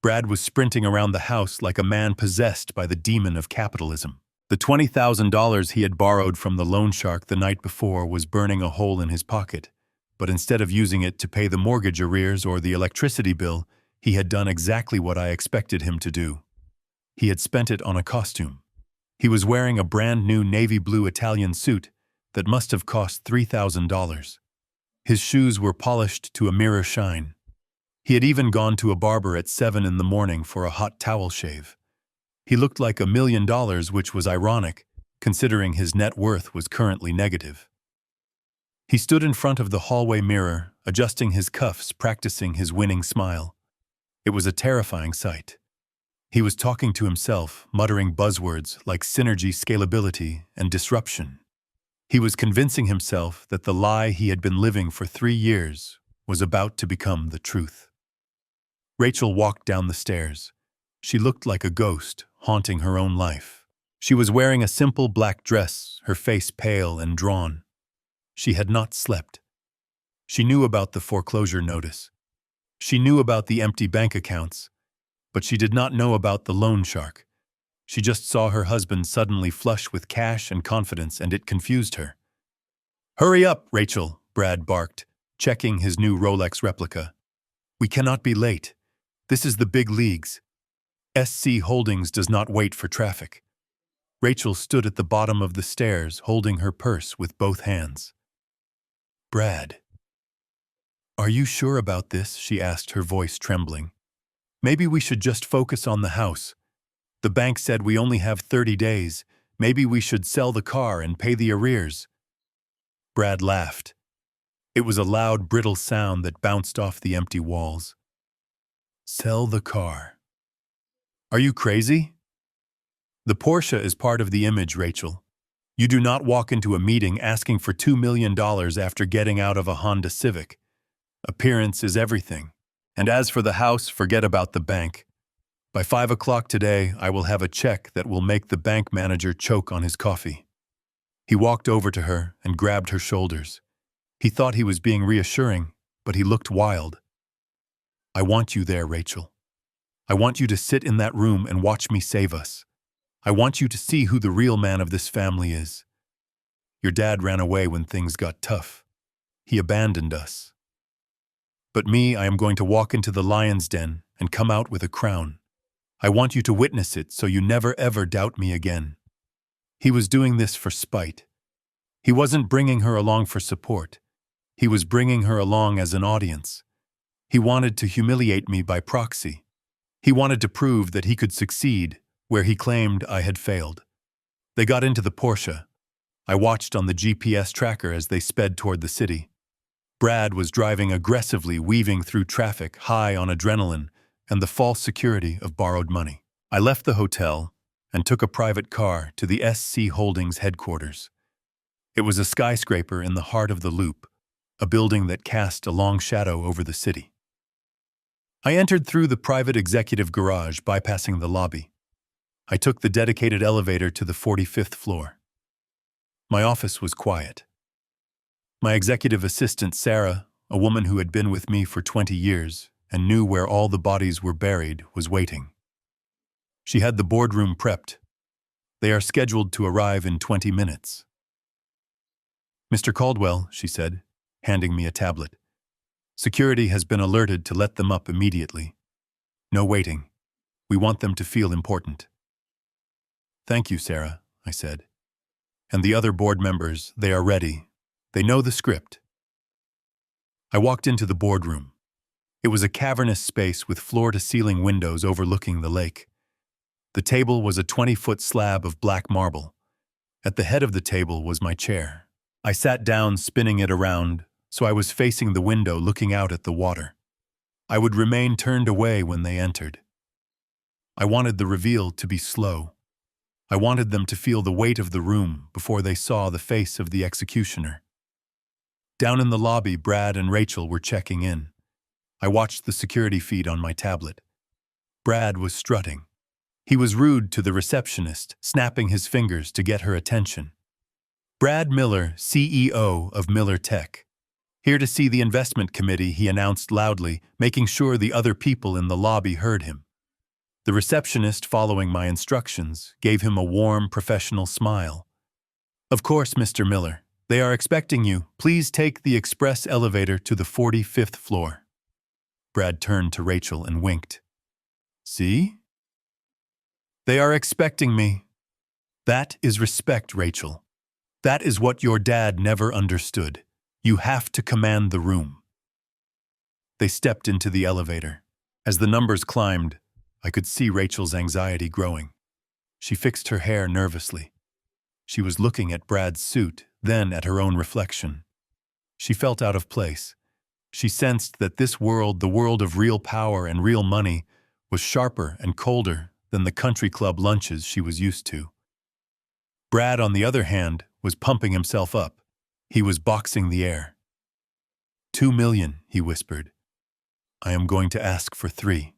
Brad was sprinting around the house like a man possessed by the demon of capitalism. The $20,000 he had borrowed from the loan shark the night before was burning a hole in his pocket, but instead of using it to pay the mortgage arrears or the electricity bill, he had done exactly what I expected him to do. He had spent it on a costume. He was wearing a brand new navy blue Italian suit that must have cost $3,000. His shoes were polished to a mirror shine. He had even gone to a barber at 7 in the morning for a hot towel shave. He looked like $1 million, which was ironic, considering his net worth was currently negative. He stood in front of the hallway mirror, adjusting his cuffs, practicing his winning smile. It was a terrifying sight. He was talking to himself, muttering buzzwords like synergy, scalability, and disruption. He was convincing himself that the lie he had been living for 3 years was about to become the truth. Rachel walked down the stairs. She looked like a ghost, haunting her own life. She was wearing a simple black dress, her face pale and drawn. She had not slept. She knew about the foreclosure notice. She knew about the empty bank accounts, but she did not know about the loan shark. She just saw her husband suddenly flush with cash and confidence, and it confused her. "Hurry up, Rachel," Brad barked, checking his new Rolex replica. "We cannot be late. This is the big leagues. SC Holdings does not wait for traffic." Rachel stood at the bottom of the stairs, holding her purse with both hands. "Brad, are you sure about this?" she asked, her voice trembling. "Maybe we should just focus on the house. The bank said we only have 30 days. Maybe we should sell the car and pay the arrears." Brad laughed. It was a loud, brittle sound that bounced off the empty walls. "Sell the car. Are you crazy? The Porsche is part of the image, Rachel. You do not walk into a meeting asking for $2 million after getting out of a Honda Civic. Appearance is everything. And as for the house, forget about the bank. By 5 o'clock today, I will have a check that will make the bank manager choke on his coffee." He walked over to her and grabbed her shoulders. He thought he was being reassuring, but he looked wild. "I want you there, Rachel. I want you to sit in that room and watch me save us. I want you to see who the real man of this family is. Your dad ran away when things got tough. He abandoned us. But me, I am going to walk into the lion's den and come out with a crown. I want you to witness it so you never ever doubt me again." He was doing this for spite. He wasn't bringing her along for support. He was bringing her along as an audience. He wanted to humiliate me by proxy. He wanted to prove that he could succeed where he claimed I had failed. They got into the Porsche. I watched on the GPS tracker as they sped toward the city. Brad was driving aggressively, weaving through traffic, high on adrenaline and the false security of borrowed money. I left the hotel and took a private car to the SC Holdings headquarters. It was a skyscraper in the heart of the loop, a building that cast a long shadow over the city. I entered through the private executive garage, bypassing the lobby. I took the dedicated elevator to the 45th floor. My office was quiet. My executive assistant, Sarah, a woman who had been with me for 20 years and knew where all the bodies were buried, was waiting. She had the boardroom prepped. They are scheduled to arrive in 20 minutes. "Mr. Caldwell," she said, handing me a tablet. "Security has been alerted to let them up immediately. No waiting. We want them to feel important." "Thank you, Sarah," I said. "And the other board members, they are ready. They know the script." I walked into the boardroom. It was a cavernous space with floor-to-ceiling windows overlooking the lake. The table was a 20-foot slab of black marble. At the head of the table was my chair. I sat down, spinning it around, so I was facing the window looking out at the water. I would remain turned away when they entered. I wanted the reveal to be slow. I wanted them to feel the weight of the room before they saw the face of the executioner. Down in the lobby, Brad and Rachel were checking in. I watched the security feed on my tablet. Brad was strutting. He was rude to the receptionist, snapping his fingers to get her attention. "Brad Miller, CEO of Miller Tech. Here to see the investment committee," he announced loudly, making sure the other people in the lobby heard him. The receptionist, following my instructions, gave him a warm, professional smile. "Of course, Mr. Miller. They are expecting you. Please take the express elevator to the 45th floor." Brad turned to Rachel and winked. "See? They are expecting me. That is respect, Rachel. That is what your dad never understood. You have to command the room." They stepped into the elevator. As the numbers climbed, I could see Rachel's anxiety growing. She fixed her hair nervously. She was looking at Brad's suit, then at her own reflection. She felt out of place. She sensed that this world, the world of real power and real money, was sharper and colder than the country club lunches she was used to. Brad, on the other hand, was pumping himself up. He was boxing the air. "2 million, he whispered. "I am going to ask for 3.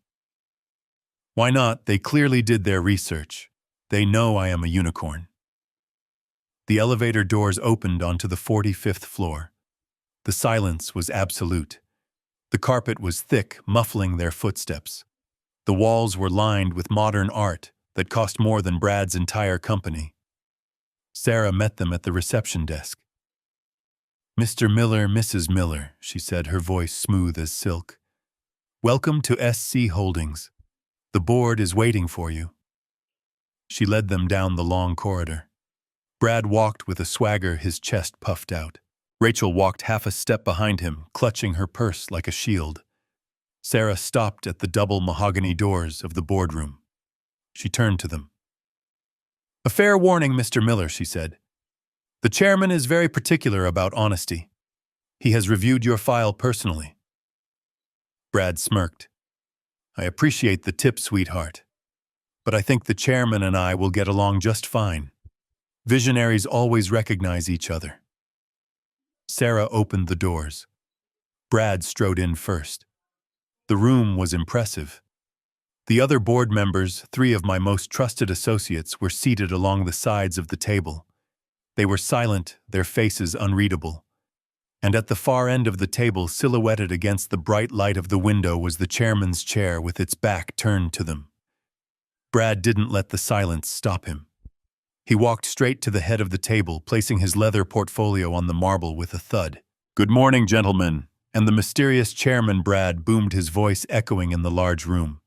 "Why not? They clearly did their research. They know I am a unicorn." The elevator doors opened onto the 45th floor. The silence was absolute. The carpet was thick, muffling their footsteps. The walls were lined with modern art that cost more than Brad's entire company. Sarah met them at the reception desk. "Mr. Miller, Mrs. Miller," she said, her voice smooth as silk. "Welcome to SC Holdings. The board is waiting for you." She led them down the long corridor. Brad walked with a swagger, his chest puffed out. Rachel walked half a step behind him, clutching her purse like a shield. Sarah stopped at the double mahogany doors of the boardroom. She turned to them. "A fair warning, Mr. Miller," she said. "The chairman is very particular about honesty. He has reviewed your file personally." Brad smirked. "I appreciate the tip, sweetheart. But I think the chairman and I will get along just fine. Visionaries always recognize each other." Sarah opened the doors. Brad strode in first. The room was impressive. The other board members, 3 of my most trusted associates, were seated along the sides of the table. They were silent, their faces unreadable. And at the far end of the table, silhouetted against the bright light of the window, was the chairman's chair with its back turned to them. Brad didn't let the silence stop him. He walked straight to the head of the table, placing his leather portfolio on the marble with a thud. "Good morning, gentlemen," and the mysterious chairman Brad boomed, his voice echoing in the large room.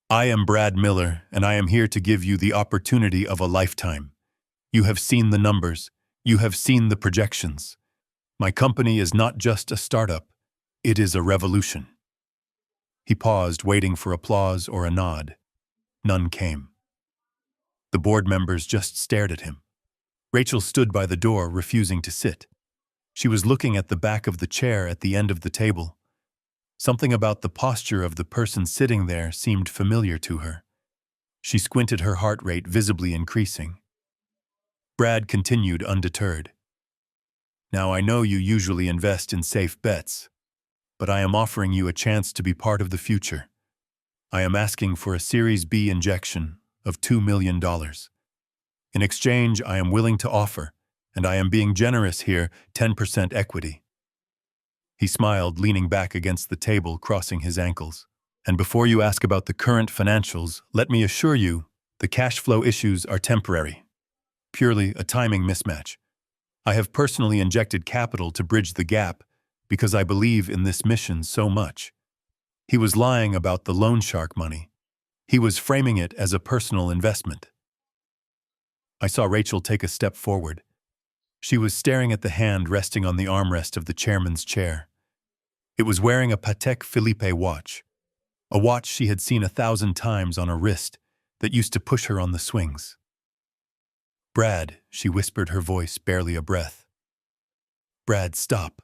"I am Brad Miller, and I am here to give you the opportunity of a lifetime. You have seen the numbers. You have seen the projections. My company is not just a startup. It is a revolution." He paused, waiting for applause or a nod. None came. The board members just stared at him. Rachel stood by the door, refusing to sit. She was looking at the back of the chair at the end of the table. Something about the posture of the person sitting there seemed familiar to her. She squinted, her heart rate visibly increasing. Brad continued undeterred. Now, I know you usually invest in safe bets, but I am offering you a chance to be part of the future. I am asking for a Series B injection of $2 million. In exchange, I am willing to offer, and I am being generous here, 10% equity. He smiled, leaning back against the table, crossing his ankles. And before you ask about the current financials, let me assure you, the cash flow issues are temporary. Purely a timing mismatch. I have personally injected capital to bridge the gap because I believe in this mission so much. He was lying about the loan shark money. He was framing it as a personal investment. I saw Rachel take a step forward. She was staring at the hand resting on the armrest of the chairman's chair. It was wearing a Patek Philippe watch, a watch she had seen 1,000 times on a wrist that used to push her on the swings. "Brad," she whispered, her voice barely a breath. "Brad, stop."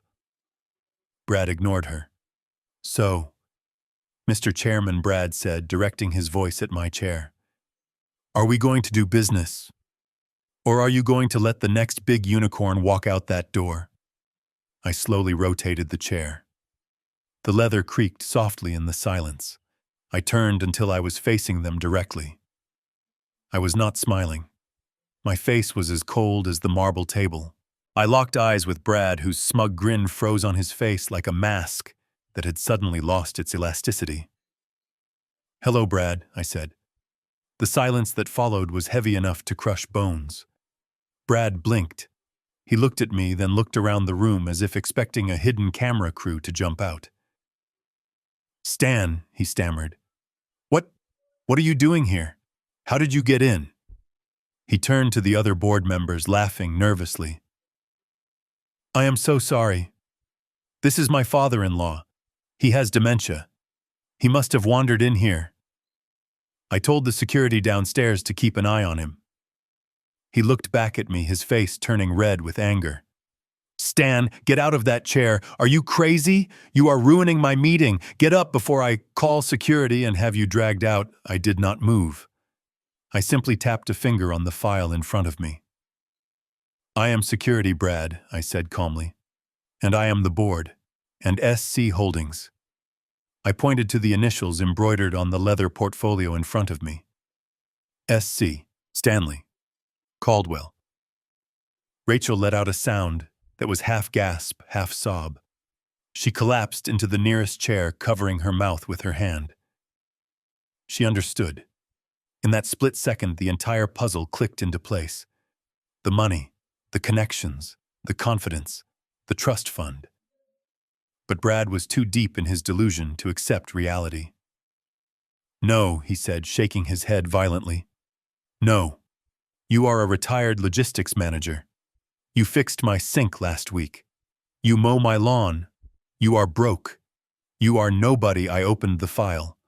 Brad ignored her. "So, Mr. Chairman," Brad said, directing his voice at my chair, "are we going to do business? Or are you going to let the next big unicorn walk out that door?" I slowly rotated the chair. The leather creaked softly in the silence. I turned until I was facing them directly. I was not smiling. My face was as cold as the marble table. I locked eyes with Brad, whose smug grin froze on his face like a mask that had suddenly lost its elasticity. "Hello, Brad," I said. The silence that followed was heavy enough to crush bones. Brad blinked. He looked at me, then looked around the room as if expecting a hidden camera crew to jump out. "Stan," he stammered. What are you doing here? How did you get in?" He turned to the other board members, laughing nervously. "I am so sorry. This is my father-in-law. He has dementia. He must have wandered in here. I told the security downstairs to keep an eye on him." He looked back at me, his face turning red with anger. "Stan, get out of that chair. Are you crazy? You are ruining my meeting. Get up before I call security and have you dragged out." I did not move. I simply tapped a finger on the file in front of me. "I am security, Brad," I said calmly. "And I am the board. And SC Holdings." I pointed to the initials embroidered on the leather portfolio in front of me. SC, Stanley, Caldwell. Rachel let out a sound that was half gasp, half sob. She collapsed into the nearest chair, covering her mouth with her hand. She understood. In that split second, the entire puzzle clicked into place. The money, the connections, the confidence, the trust fund. But Brad was too deep in his delusion to accept reality. "No," he said, shaking his head violently. "No. You are a retired logistics manager. You fixed my sink last week. You mow my lawn. You are broke. You are nobody." I opened the file.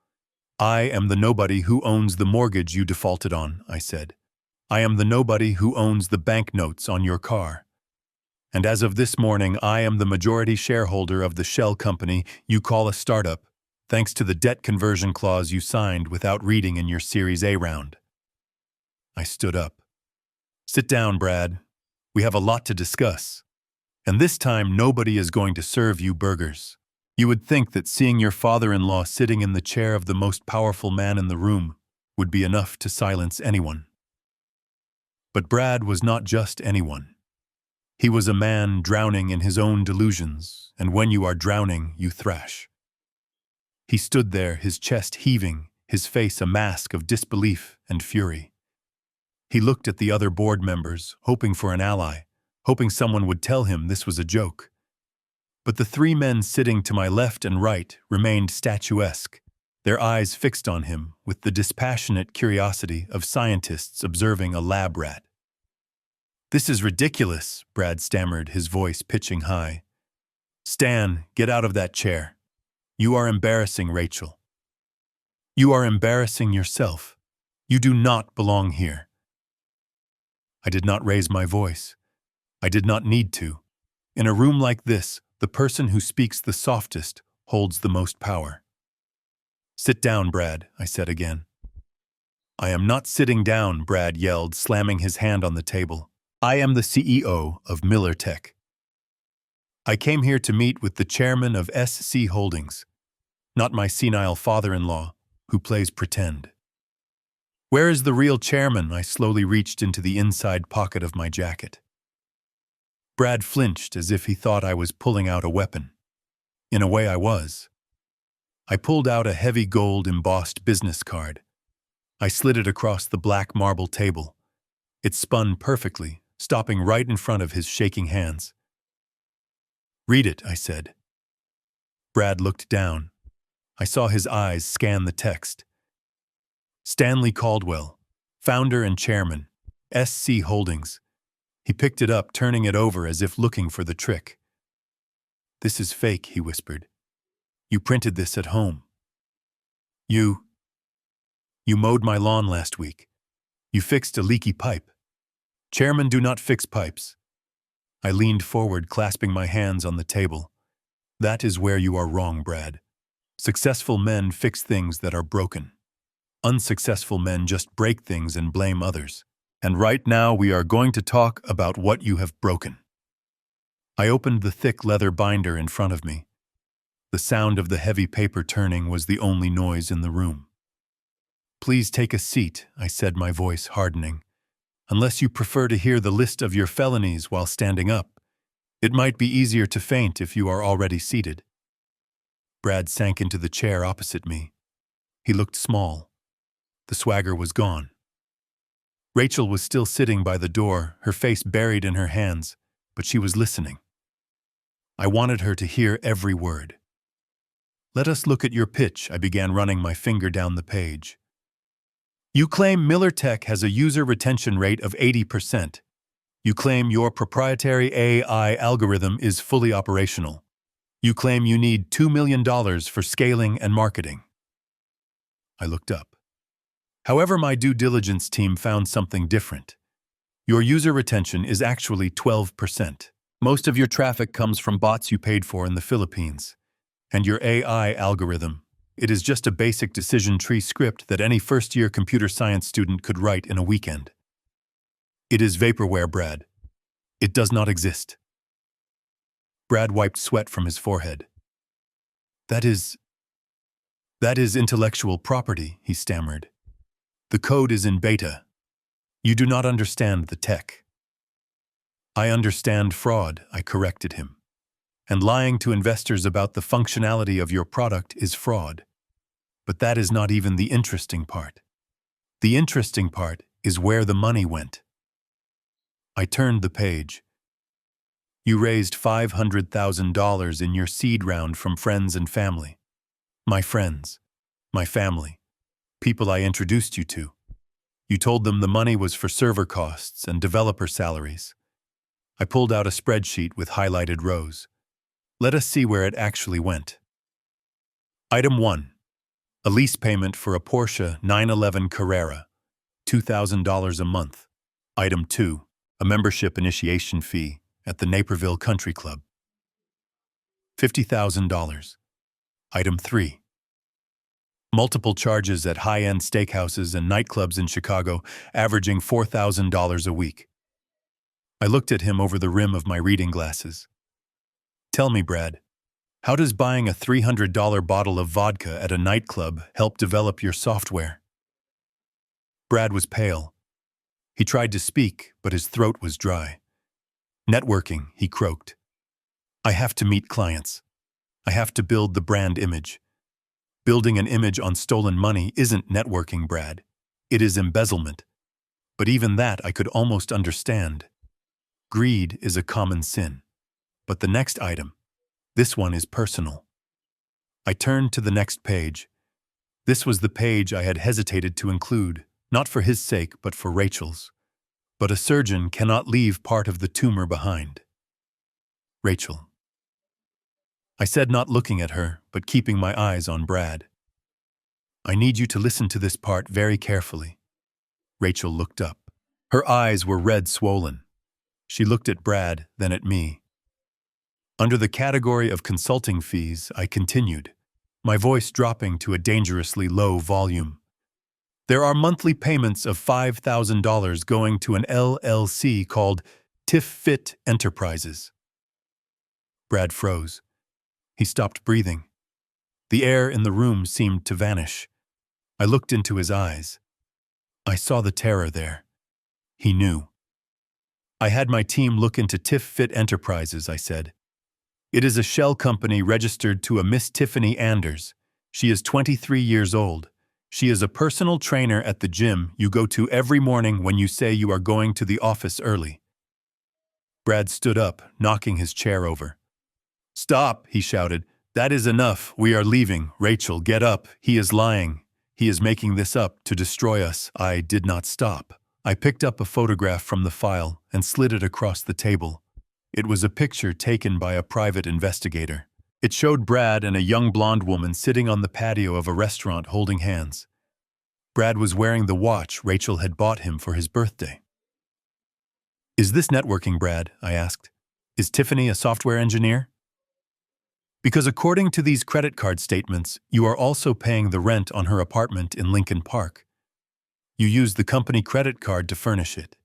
"I am the nobody who owns the mortgage you defaulted on," I said. "I am the nobody who owns the banknotes on your car. And as of this morning, I am the majority shareholder of the shell company you call a startup, thanks to the debt conversion clause you signed without reading in your Series A round." I stood up. "Sit down, Brad. We have a lot to discuss. And this time, nobody is going to serve you burgers. You would think that seeing your father-in-law sitting in the chair of the most powerful man in the room would be enough to silence anyone. But Brad was not just anyone. He was a man drowning in his own delusions, and when you are drowning, you thrash. He stood there, his chest heaving, his face a mask of disbelief and fury. He looked at the other board members, hoping for an ally, hoping someone would tell him this was a joke. But the three men sitting to my left and right remained statuesque, their eyes fixed on him with the dispassionate curiosity of scientists observing a lab rat. "This is ridiculous," Brad stammered, his voice pitching high. "Stan, get out of that chair. You are embarrassing Rachel. You are embarrassing yourself. You do not belong here." I did not raise my voice. I did not need to. In a room like this, the person who speaks the softest holds the most power. "Sit down, Brad," I said again. "I am not sitting down," Brad yelled, slamming his hand on the table. "I am the CEO of Miller Tech. I came here to meet with the chairman of SC Holdings, not my senile father-in-law, who plays pretend. Where is the real chairman? I slowly reached into the inside pocket of my jacket. Brad flinched as if he thought I was pulling out a weapon. In a way, I was. I pulled out a heavy gold embossed business card. I slid it across the black marble table. It spun perfectly, stopping right in front of his shaking hands. "Read it," I said. Brad looked down. I saw his eyes scan the text. Stanley Caldwell, founder and chairman, SC Holdings. He picked it up, turning it over as if looking for the trick. "This is fake," he whispered. "You printed this at home. You mowed my lawn last week. You fixed a leaky pipe. Chairmen do not fix pipes." I leaned forward, clasping my hands on the table. "That is where you are wrong, Brad. Successful men fix things that are broken. Unsuccessful men just break things and blame others. And right now we are going to talk about what you have broken." I opened the thick leather binder in front of me. The sound of the heavy paper turning was the only noise in the room. "Please take a seat," I said, my voice hardening. "Unless you prefer to hear the list of your felonies while standing up. It might be easier to faint if you are already seated." Brad sank into the chair opposite me. He looked small. The swagger was gone. Rachel was still sitting by the door, her face buried in her hands, but she was listening. I wanted her to hear every word. "Let us look at your pitch," I began, running my finger down the page. "You claim Miller Tech has a user retention rate of 80%. You claim your proprietary AI algorithm is fully operational. You claim you need $2 million for scaling and marketing." I looked up. "However, my due diligence team found something different. Your user retention is actually 12%. Most of your traffic comes from bots you paid for in the Philippines. And your AI algorithm, it is just a basic decision tree script that any first-year computer science student could write in a weekend. It is vaporware, Brad. It does not exist." Brad wiped sweat from his forehead. That is intellectual property," he stammered. "The code is in beta. You do not understand the tech." "I understand fraud," I corrected him. "And lying to investors about the functionality of your product is fraud. But that is not even the interesting part. The interesting part is where the money went." I turned the page. "You raised $500,000 in your seed round from friends and family. My friends, my family, people I introduced you to. You told them the money was for server costs and developer salaries." I pulled out a spreadsheet with highlighted rows. "Let us see where it actually went." Item 1. A lease payment for a Porsche 911 Carrera, $2,000 a month. Item 2. A membership initiation fee at the Naperville Country Club, $50,000. Item 3. Multiple charges at high-end steakhouses and nightclubs in Chicago, averaging $4,000 a week. I looked at him over the rim of my reading glasses. "Tell me, Brad, how does buying a $300 bottle of vodka at a nightclub help develop your software?" Brad was pale. He tried to speak, but his throat was dry. "Networking," he croaked. "I have to meet clients. I have to build the brand image. Building an image on stolen money isn't networking, Brad. It is embezzlement. But even that I could almost understand. Greed is a common sin. But the next item, this one is personal." I turned to the next page. This was the page I had hesitated to include, not for his sake, but for Rachel's. But a surgeon cannot leave part of the tumor behind. Rachel. I said, not looking at her, but keeping my eyes on Brad. "I need you to listen to this part very carefully." Rachel looked up. Her eyes were red swollen. She looked at Brad, then at me. "Under the category of consulting fees," I continued, my voice dropping to a dangerously low volume, "there are monthly payments of $5,000 going to an LLC called Tiff Fit Enterprises." Brad froze. He stopped breathing. The air in the room seemed to vanish. I looked into his eyes. I saw the terror there. He knew. I had my team look into Tiff Fit Enterprises, I said. It is a shell company registered to a Miss Tiffany Anders. She is 23 years old. She is a personal trainer at the gym you go to every morning when you say you are going to the office early. Brad stood up, knocking his chair over. "Stop," he shouted. "That is enough. We are leaving. Rachel, get up. He is lying. He is making this up to destroy us." I did not stop. I picked up a photograph from the file and slid it across the table. It was a picture taken by a private investigator. It showed Brad and a young blonde woman sitting on the patio of a restaurant holding hands. Brad was wearing the watch Rachel had bought him for his birthday. "Is this networking, Brad?" I asked. "Is Tiffany a software engineer?" "Because according to these credit card statements, you are also paying the rent on her apartment in Lincoln Park. You used the company credit card to furnish it.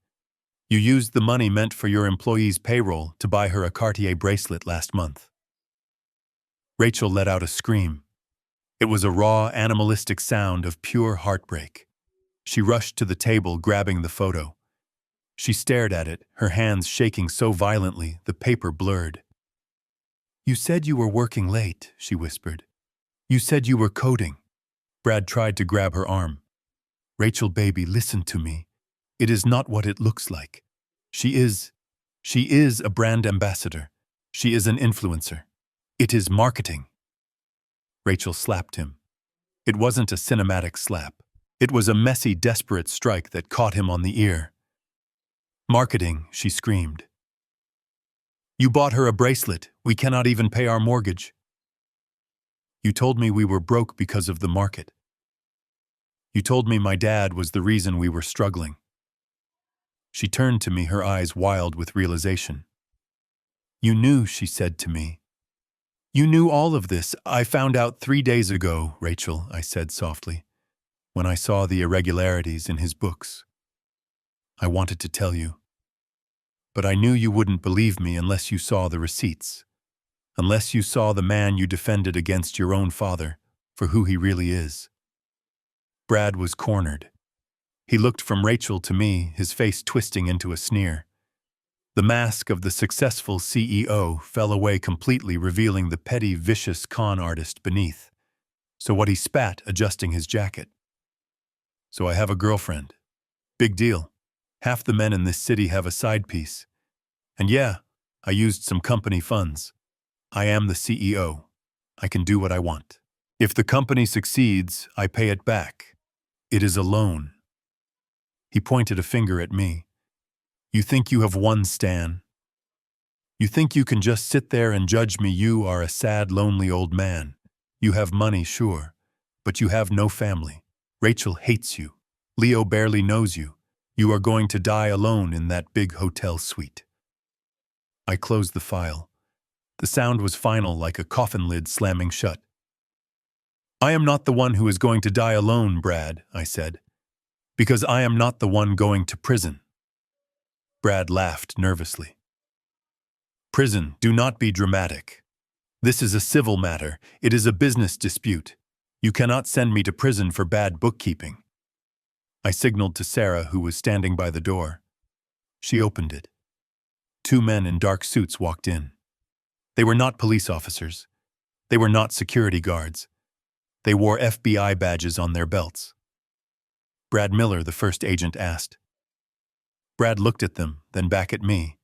You used the money meant for your employee's payroll to buy her a Cartier bracelet last month." Rachel let out a scream. It was a raw, animalistic sound of pure heartbreak. She rushed to the table, grabbing the photo. She stared at it, her hands shaking so violently the paper blurred. "You said you were working late," she whispered. "You said you were coding." Brad tried to grab her arm. "Rachel, baby, listen to me. It is not what it looks like. She is a brand ambassador. She is an influencer. It is marketing." Rachel slapped him. It wasn't a cinematic slap. It was a messy, desperate strike that caught him on the ear. "Marketing," she screamed. "You bought her a bracelet. We cannot even pay our mortgage. You told me we were broke because of the market. You told me my dad was the reason we were struggling." She turned to me, her eyes wild with realization. "You knew," she said to me. "You knew all of this. I found out 3 days ago, Rachel," I said softly, "when I saw the irregularities in his books. I wanted to tell you. But I knew you wouldn't believe me unless you saw the receipts, unless you saw the man you defended against your own father for who he really is." Brad was cornered. He looked from Rachel to me, his face twisting into a sneer. The mask of the successful CEO fell away completely, revealing the petty, vicious con artist beneath. "So what?" he spat, adjusting his jacket. "So I have a girlfriend. Big deal. Half the men in this city have a side piece. And yeah, I used some company funds. I am the CEO. I can do what I want. If the company succeeds, I pay it back. It is a loan." He pointed a finger at me. "You think you have won, Stan? You think you can just sit there and judge me? You are a sad, lonely old man. You have money, sure, but you have no family. Rachel hates you. Leo barely knows you. You are going to die alone in that big hotel suite." I closed the file. The sound was final, like a coffin lid slamming shut. "I am not the one who is going to die alone, Brad," I said, "because I am not the one going to prison." Brad laughed nervously. "Prison, do not be dramatic. This is a civil matter. It is a business dispute. You cannot send me to prison for bad bookkeeping." I signaled to Sarah, who was standing by the door. She opened it. 2 men in dark suits walked in. They were not police officers. They were not security guards. They wore FBI badges on their belts. "Brad Miller," the first agent asked. Brad looked at them, then back at me.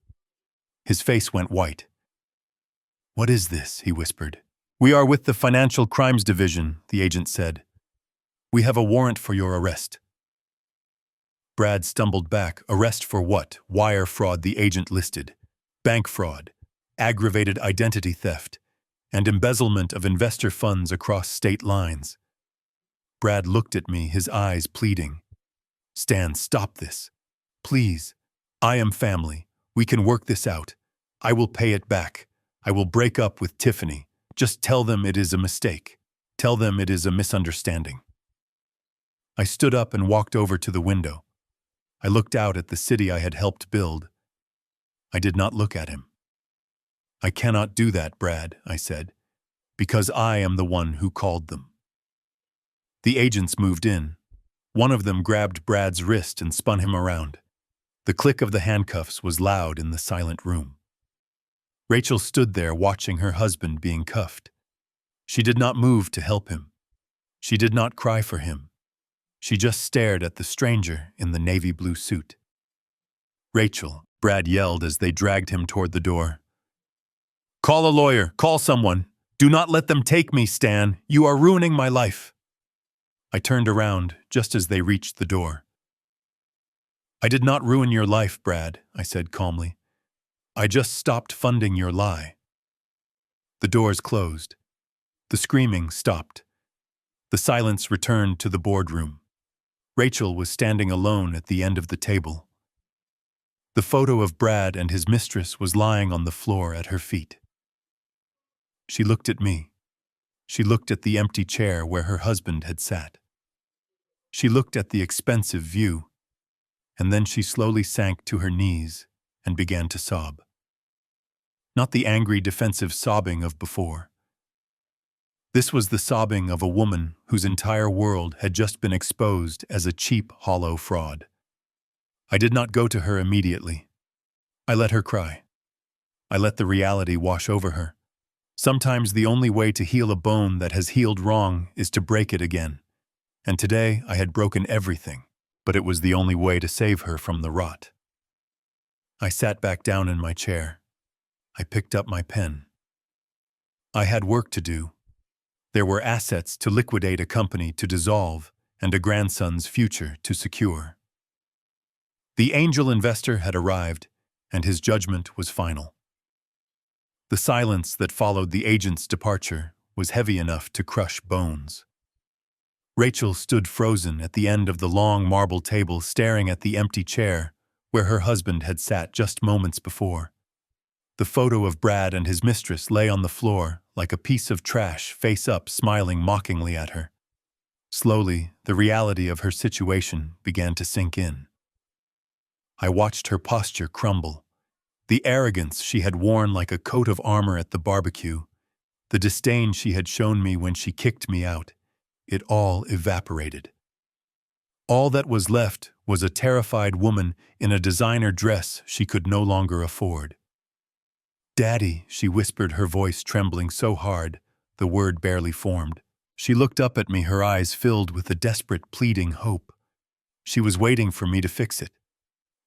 His face went white. "What is this?" he whispered. "We are with the Financial Crimes Division," the agent said. "We have a warrant for your arrest." Brad stumbled back. "Arrest for what?" "Wire fraud," the agent listed. "Bank fraud, aggravated identity theft, and embezzlement of investor funds across state lines." Brad looked at me, his eyes pleading. "Stan, stop this. Please. I am family. We can work this out. I will pay it back. I will break up with Tiffany. Just tell them it is a mistake. Tell them it is a misunderstanding." I stood up and walked over to the window. I looked out at the city I had helped build. I did not look at him. I cannot do that, Brad, I said, because I am the one who called them. The agents moved in. One of them grabbed Brad's wrist and spun him around. The click of the handcuffs was loud in the silent room. Rachel stood there watching her husband being cuffed. She did not move to help him. She did not cry for him. She just stared at the stranger in the navy blue suit. Rachel, Brad yelled as they dragged him toward the door. Call a lawyer, call someone. Do not let them take me, Stan. You are ruining my life. I turned around just as they reached the door. I did not ruin your life, Brad, I said calmly. I just stopped funding your lie. The doors closed. The screaming stopped. The silence returned to the boardroom. Rachel was standing alone at the end of the table. The photo of Brad and his mistress was lying on the floor at her feet. She looked at me. She looked at the empty chair where her husband had sat. She looked at the expensive view, and then she slowly sank to her knees and began to sob. Not the angry, defensive sobbing of before. This was the sobbing of a woman whose entire world had just been exposed as a cheap, hollow fraud. I did not go to her immediately. I let her cry. I let the reality wash over her. Sometimes the only way to heal a bone that has healed wrong is to break it again. And today I had broken everything, but it was the only way to save her from the rot. I sat back down in my chair. I picked up my pen. I had work to do. There were assets to liquidate, a company to dissolve, and a grandson's future to secure. The angel investor had arrived, and his judgment was final. The silence that followed the agent's departure was heavy enough to crush bones. Rachel stood frozen at the end of the long marble table, staring at the empty chair where her husband had sat just moments before. The photo of Brad and his mistress lay on the floor like a piece of trash, face up, smiling mockingly at her. Slowly, the reality of her situation began to sink in. I watched her posture crumble. The arrogance she had worn like a coat of armor at the barbecue, the disdain she had shown me when she kicked me out, it all evaporated. All that was left was a terrified woman in a designer dress she could no longer afford. "Daddy," she whispered, her voice trembling so hard, the word barely formed. She looked up at me, her eyes filled with a desperate, pleading hope. She was waiting for me to fix it.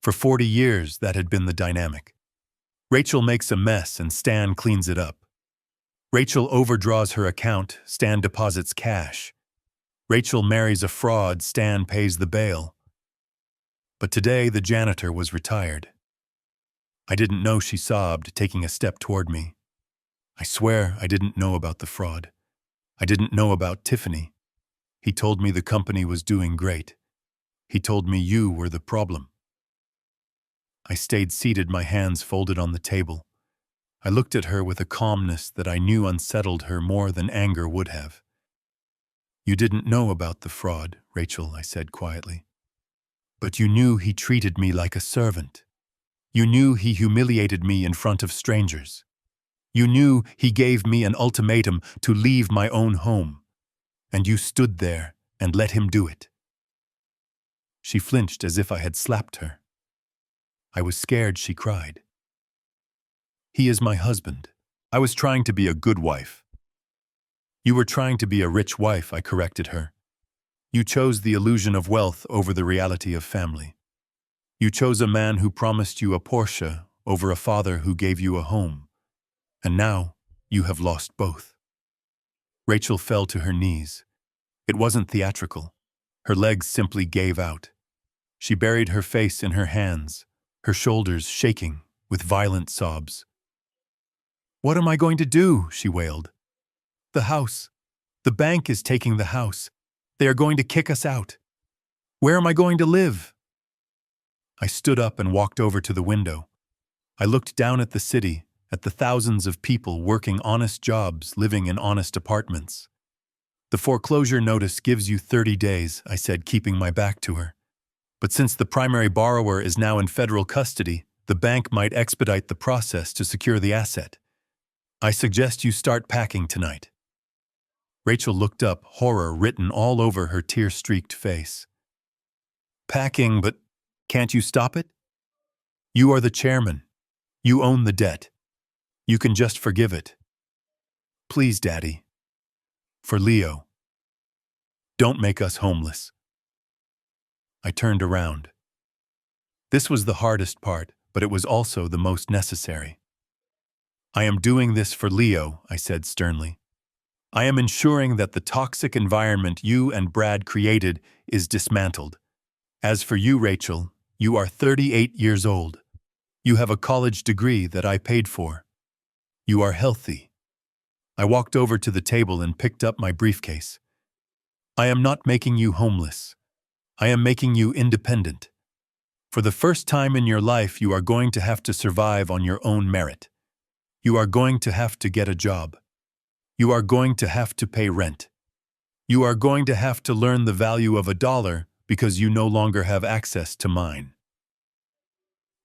For 40 years, that had been the dynamic. Rachel makes a mess and Stan cleans it up. Rachel overdraws her account, Stan deposits cash. Rachel marries a fraud, Stan pays the bail. But today the janitor was retired. I didn't know, she sobbed, taking a step toward me. I swear I didn't know about the fraud. I didn't know about Tiffany. He told me the company was doing great. He told me you were the problem. I stayed seated, my hands folded on the table. I looked at her with a calmness that I knew unsettled her more than anger would have. You didn't know about the fraud, Rachel, I said quietly. But you knew he treated me like a servant. You knew he humiliated me in front of strangers. You knew he gave me an ultimatum to leave my own home. And you stood there and let him do it. She flinched as if I had slapped her. I was scared, she cried. He is my husband. I was trying to be a good wife. You were trying to be a rich wife, I corrected her. You chose the illusion of wealth over the reality of family. You chose a man who promised you a Porsche over a father who gave you a home. And now you have lost both. Rachel fell to her knees. It wasn't theatrical. Her legs simply gave out. She buried her face in her hands, her shoulders shaking with violent sobs. What am I going to do? She wailed. The house. The bank is taking the house. They are going to kick us out. Where am I going to live? I stood up and walked over to the window. I looked down at the city, at the thousands of people working honest jobs, living in honest apartments. The foreclosure notice gives you 30 days, I said, keeping my back to her. But since the primary borrower is now in federal custody, the bank might expedite the process to secure the asset. I suggest you start packing tonight. Rachel looked up, horror written all over her tear-streaked face. Packing, but can't you stop it? You are the chairman. You own the debt. You can just forgive it. Please, Daddy. For Leo. Don't make us homeless. I turned around. This was the hardest part, but it was also the most necessary. I am doing this for Leo, I said sternly. I am ensuring that the toxic environment you and Brad created is dismantled. As for you, Rachel, you are 38 years old. You have a college degree that I paid for. You are healthy. I walked over to the table and picked up my briefcase. I am not making you homeless. I am making you independent. For the first time in your life, you are going to have to survive on your own merit. You are going to have to get a job. You are going to have to pay rent. You are going to have to learn the value of $1 because you no longer have access to mine.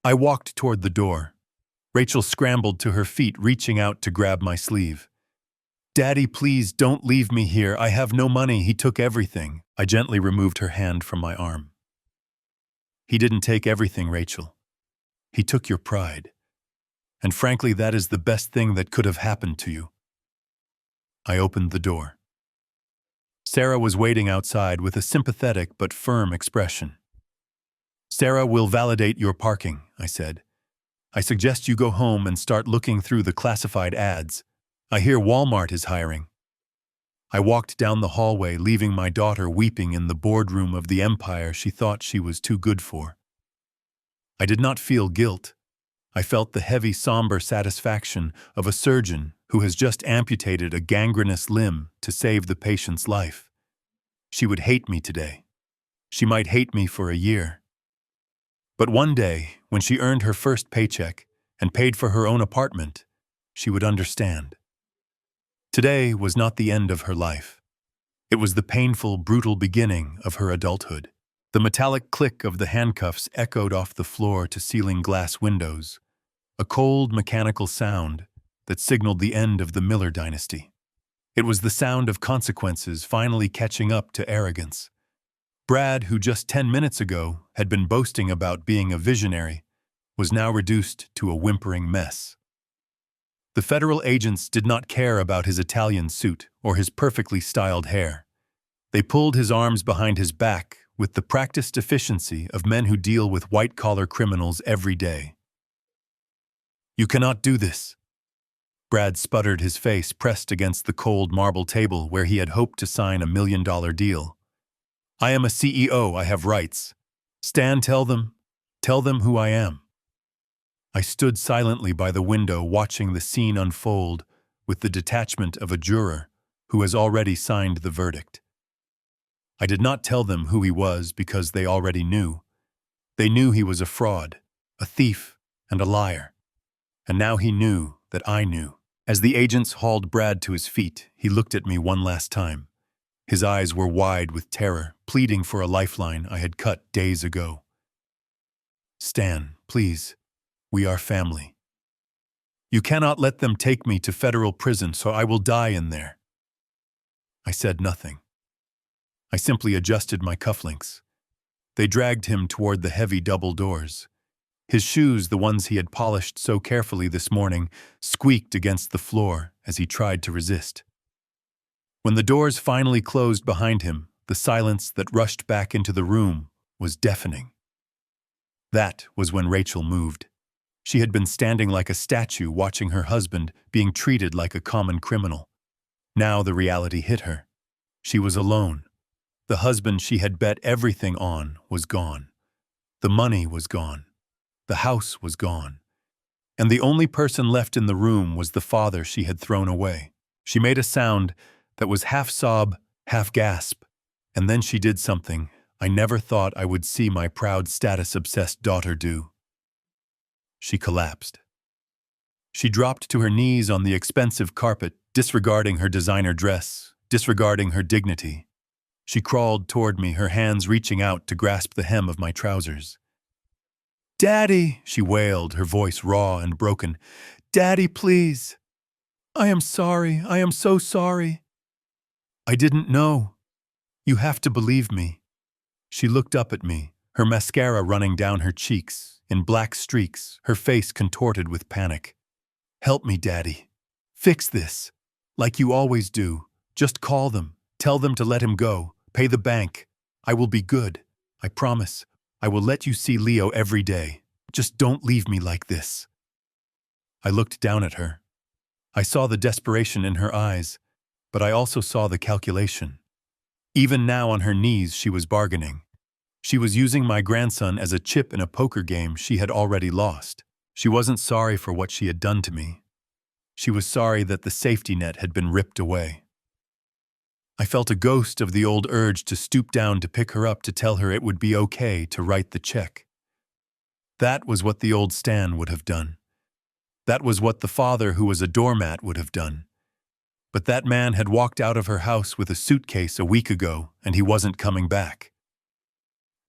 I walked toward the door. Rachel scrambled to her feet, reaching out to grab my sleeve. Daddy, please don't leave me here. I have no money. He took everything. I gently removed her hand from my arm. He didn't take everything, Rachel. He took your pride. And frankly, that is the best thing that could have happened to you. I opened the door. Sarah was waiting outside with a sympathetic but firm expression. Sarah will validate your parking, I said. I suggest you go home and start looking through the classified ads. I hear Walmart is hiring. I walked down the hallway, leaving my daughter weeping in the boardroom of the empire she thought she was too good for. I did not feel guilt. I felt the heavy, somber satisfaction of a surgeon who has just amputated a gangrenous limb to save the patient's life. She would hate me today. She might hate me for a year. But one day, when she earned her first paycheck and paid for her own apartment, she would understand. Today was not the end of her life. It was the painful, brutal beginning of her adulthood. The metallic click of the handcuffs echoed off the floor to ceiling glass windows, a cold, mechanical sound that signaled the end of the Miller dynasty. It was the sound of consequences finally catching up to arrogance. Brad, who just 10 minutes ago had been boasting about being a visionary, was now reduced to a whimpering mess. The federal agents did not care about his Italian suit or his perfectly styled hair. They pulled his arms behind his back with the practiced efficiency of men who deal with white-collar criminals every day. You cannot do this. Brad sputtered, his face pressed against the cold marble table where he had hoped to sign a $1 million deal. I am a CEO, I have rights. Stan, tell them who I am. I stood silently by the window watching the scene unfold with the detachment of a juror who has already signed the verdict. I did not tell them who he was because they already knew. They knew he was a fraud, a thief, and a liar. And now he knew that I knew. As the agents hauled Brad to his feet, he looked at me one last time. His eyes were wide with terror, pleading for a lifeline I had cut days ago. Stan, please. We are family. You cannot let them take me to federal prison, so I will die in there. I said nothing. I simply adjusted my cufflinks. They dragged him toward the heavy double doors. His shoes, the ones he had polished so carefully this morning, squeaked against the floor as he tried to resist. When the doors finally closed behind him, the silence that rushed back into the room was deafening. That was when Rachel moved. She had been standing like a statue watching her husband being treated like a common criminal. Now the reality hit her. She was alone. The husband she had bet everything on was gone. The money was gone. The house was gone. And the only person left in the room was the father she had thrown away. She made a sound that was half sob, half gasp, and then she did something I never thought I would see my proud, status-obsessed daughter do. She collapsed. She dropped to her knees on the expensive carpet, disregarding her designer dress, disregarding her dignity. She crawled toward me, her hands reaching out to grasp the hem of my trousers. "Daddy," she wailed, her voice raw and broken. "Daddy, please." I am sorry. I am so sorry. I didn't know. You have to believe me. She looked up at me, her mascara running down her cheeks, in black streaks, her face contorted with panic. Help me, Daddy. Fix this. Like you always do. Just call them. Tell them to let him go. Pay the bank. I will be good. I promise. I will let you see Leo every day. Just don't leave me like this. I looked down at her. I saw the desperation in her eyes, but I also saw the calculation. Even now on her knees she was bargaining. She was using my grandson as a chip in a poker game she had already lost. She wasn't sorry for what she had done to me. She was sorry that the safety net had been ripped away. I felt a ghost of the old urge to stoop down to pick her up to tell her it would be okay to write the check. That was what the old Stan would have done. That was what the father who was a doormat would have done. But that man had walked out of her house with a suitcase a week ago, and he wasn't coming back.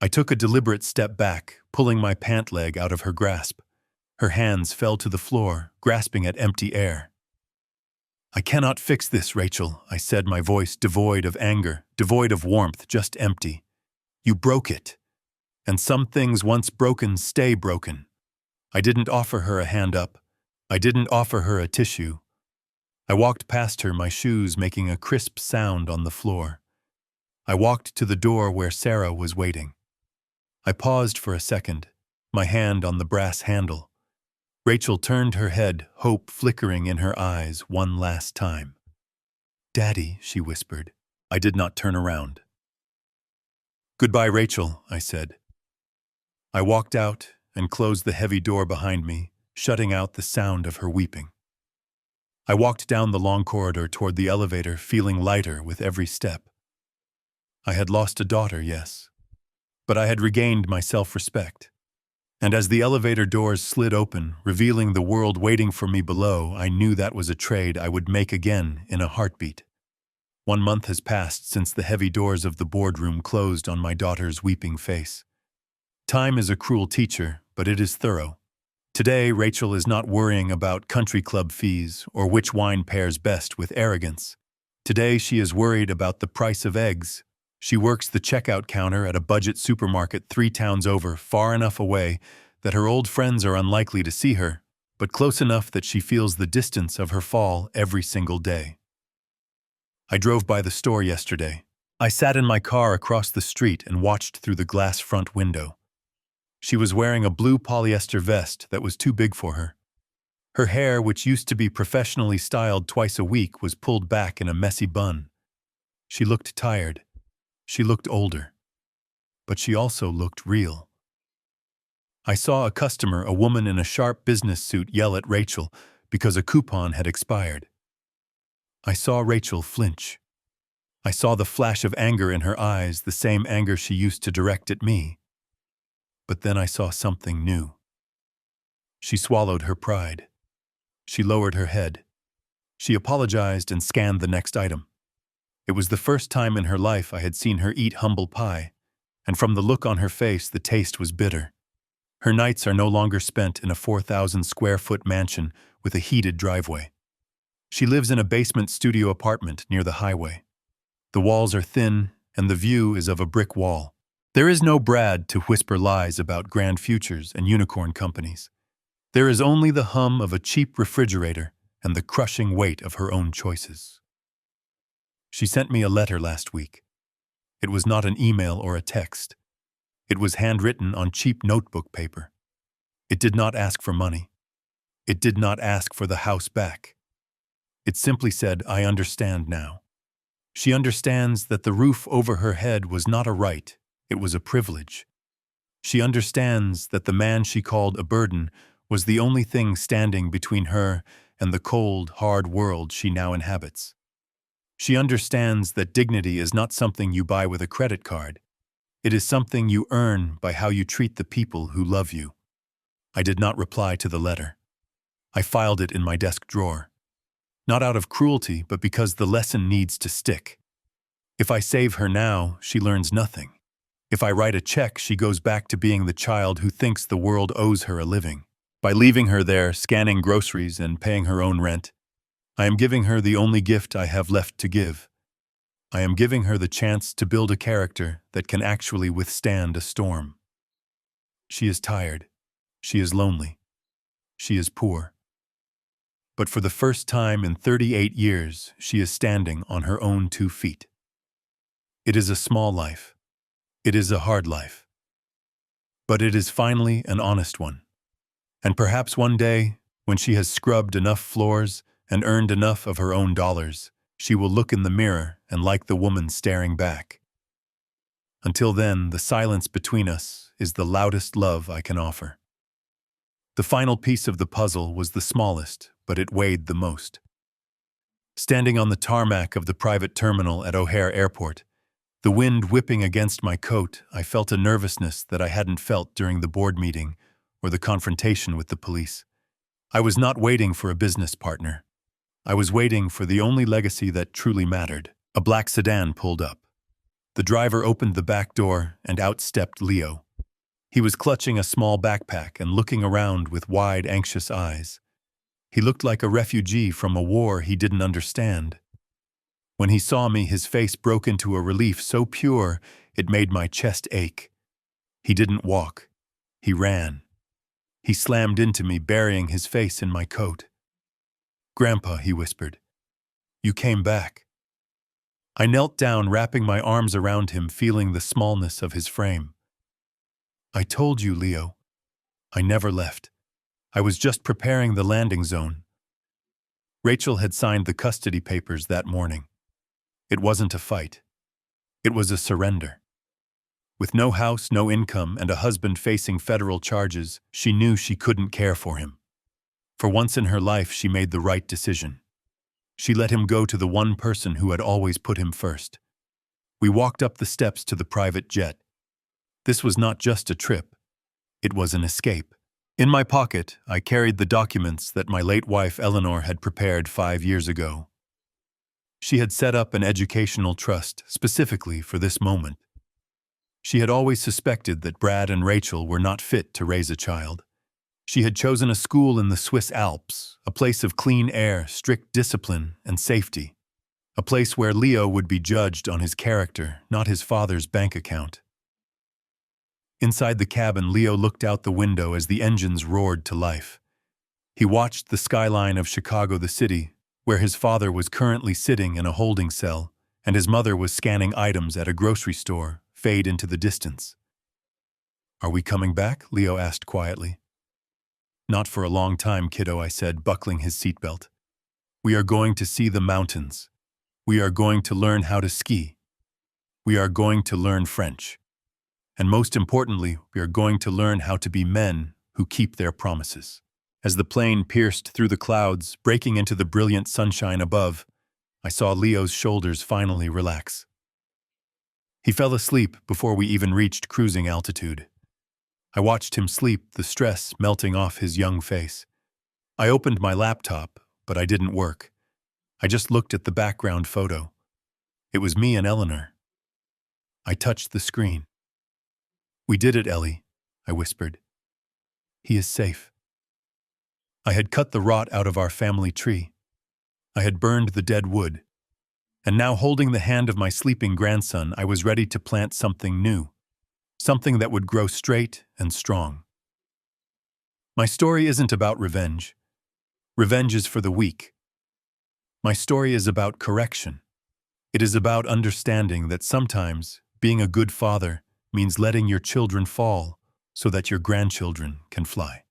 I took a deliberate step back, pulling my pant leg out of her grasp. Her hands fell to the floor, grasping at empty air. I cannot fix this, Rachel, I said, my voice devoid of anger, devoid of warmth, just empty. You broke it. And some things once broken stay broken. I didn't offer her a hand up. I didn't offer her a tissue. I walked past her, my shoes making a crisp sound on the floor. I walked to the door where Sarah was waiting. I paused for a second, my hand on the brass handle. Rachel turned her head, hope flickering in her eyes one last time. Daddy, she whispered. I did not turn around. Goodbye, Rachel, I said. I walked out and closed the heavy door behind me, shutting out the sound of her weeping. I walked down the long corridor toward the elevator, feeling lighter with every step. I had lost a daughter, yes, but I had regained my self-respect. And as the elevator doors slid open, revealing the world waiting for me below, I knew that was a trade I would make again in a heartbeat. 1 month has passed since the heavy doors of the boardroom closed on my daughter's weeping face. Time is a cruel teacher, but it is thorough. Today, Rachel is not worrying about country club fees or which wine pairs best with arrogance. Today, she is worried about the price of eggs. She works the checkout counter at a budget supermarket 3 towns over, far enough away that her old friends are unlikely to see her, but close enough that she feels the distance of her fall every single day. I drove by the store yesterday. I sat in my car across the street and watched through the glass front window. She was wearing a blue polyester vest that was too big for her. Her hair, which used to be professionally styled twice a week, was pulled back in a messy bun. She looked tired. She looked older. But she also looked real. I saw a customer, a woman in a sharp business suit, yell at Rachel because a coupon had expired. I saw Rachel flinch. I saw the flash of anger in her eyes, the same anger she used to direct at me. But then I saw something new. She swallowed her pride. She lowered her head. She apologized and scanned the next item. It was the first time in her life I had seen her eat humble pie, and from the look on her face, the taste was bitter. Her nights are no longer spent in a 4,000-square-foot mansion with a heated driveway. She lives in a basement studio apartment near the highway. The walls are thin, and the view is of a brick wall. There is no Brad to whisper lies about grand futures and unicorn companies. There is only the hum of a cheap refrigerator and the crushing weight of her own choices. She sent me a letter last week. It was not an email or a text. It was handwritten on cheap notebook paper. It did not ask for money. It did not ask for the house back. It simply said, I understand now. She understands that the roof over her head was not a right, it was a privilege. She understands that the man she called a burden was the only thing standing between her and the cold, hard world she now inhabits. She understands that dignity is not something you buy with a credit card. It is something you earn by how you treat the people who love you. I did not reply to the letter. I filed it in my desk drawer. Not out of cruelty, but because the lesson needs to stick. If I save her now, she learns nothing. If I write a check, she goes back to being the child who thinks the world owes her a living. By leaving her there, scanning groceries and paying her own rent, I am giving her the only gift I have left to give. I am giving her the chance to build a character that can actually withstand a storm. She is tired. She is lonely. She is poor. But for the first time in 38 years, she is standing on her own 2 feet. It is a small life. It is a hard life. But it is finally an honest one. And perhaps one day, when she has scrubbed enough floors and earned enough of her own dollars, she will look in the mirror and like the woman staring back. Until then, the silence between us is the loudest love I can offer. The final piece of the puzzle was the smallest, but it weighed the most. Standing on the tarmac of the private terminal at O'Hare Airport, the wind whipping against my coat, I felt a nervousness that I hadn't felt during the board meeting or the confrontation with the police. I was not waiting for a business partner. I was waiting for the only legacy that truly mattered. A black sedan pulled up. The driver opened the back door, and out stepped Leo. He was clutching a small backpack and looking around with wide, anxious eyes. He looked like a refugee from a war he didn't understand. When he saw me, his face broke into a relief so pure it made my chest ache. He didn't walk. He ran. He slammed into me, burying his face in my coat. "Grandpa," he whispered, "you came back." I knelt down, wrapping my arms around him, feeling the smallness of his frame. "I told you, Leo. I never left. I was just preparing the landing zone." Rachel had signed the custody papers that morning. It wasn't a fight. It was a surrender. With no house, no income, and a husband facing federal charges, she knew she couldn't care for him. For once in her life, she made the right decision. She let him go to the one person who had always put him first. We walked up the steps to the private jet. This was not just a trip. It was an escape. In my pocket, I carried the documents that my late wife Eleanor had prepared 5 years ago. She had set up an educational trust specifically for this moment. She had always suspected that Brad and Rachel were not fit to raise a child. She had chosen a school in the Swiss Alps, a place of clean air, strict discipline, and safety. A place where Leo would be judged on his character, not his father's bank account. Inside the cabin, Leo looked out the window as the engines roared to life. He watched the skyline of Chicago, the city, where his father was currently sitting in a holding cell, and his mother was scanning items at a grocery store, fade into the distance. "Are we coming back?" Leo asked quietly. "Not for a long time, kiddo," I said, buckling his seatbelt. "We are going to see the mountains. We are going to learn how to ski. We are going to learn French. And most importantly, we are going to learn how to be men who keep their promises." As the plane pierced through the clouds, breaking into the brilliant sunshine above, I saw Leo's shoulders finally relax. He fell asleep before we even reached cruising altitude. I watched him sleep, the stress melting off his young face. I opened my laptop, but I didn't work. I just looked at the background photo. It was me and Eleanor. I touched the screen. "We did it, Ellie," I whispered. "He is safe." I had cut the rot out of our family tree. I had burned the dead wood. And now, holding the hand of my sleeping grandson, I was ready to plant something new. Something that would grow straight and strong. My story isn't about revenge. Revenge is for the weak. My story is about correction. It is about understanding that sometimes being a good father means letting your children fall so that your grandchildren can fly.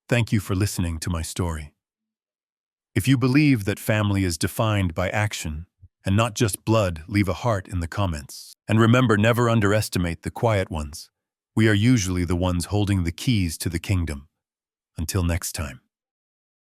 Thank you for listening to my story. If you believe that family is defined by action and not just blood, leave a heart in the comments. And remember, never underestimate the quiet ones. We are usually the ones holding the keys to the kingdom. Until next time.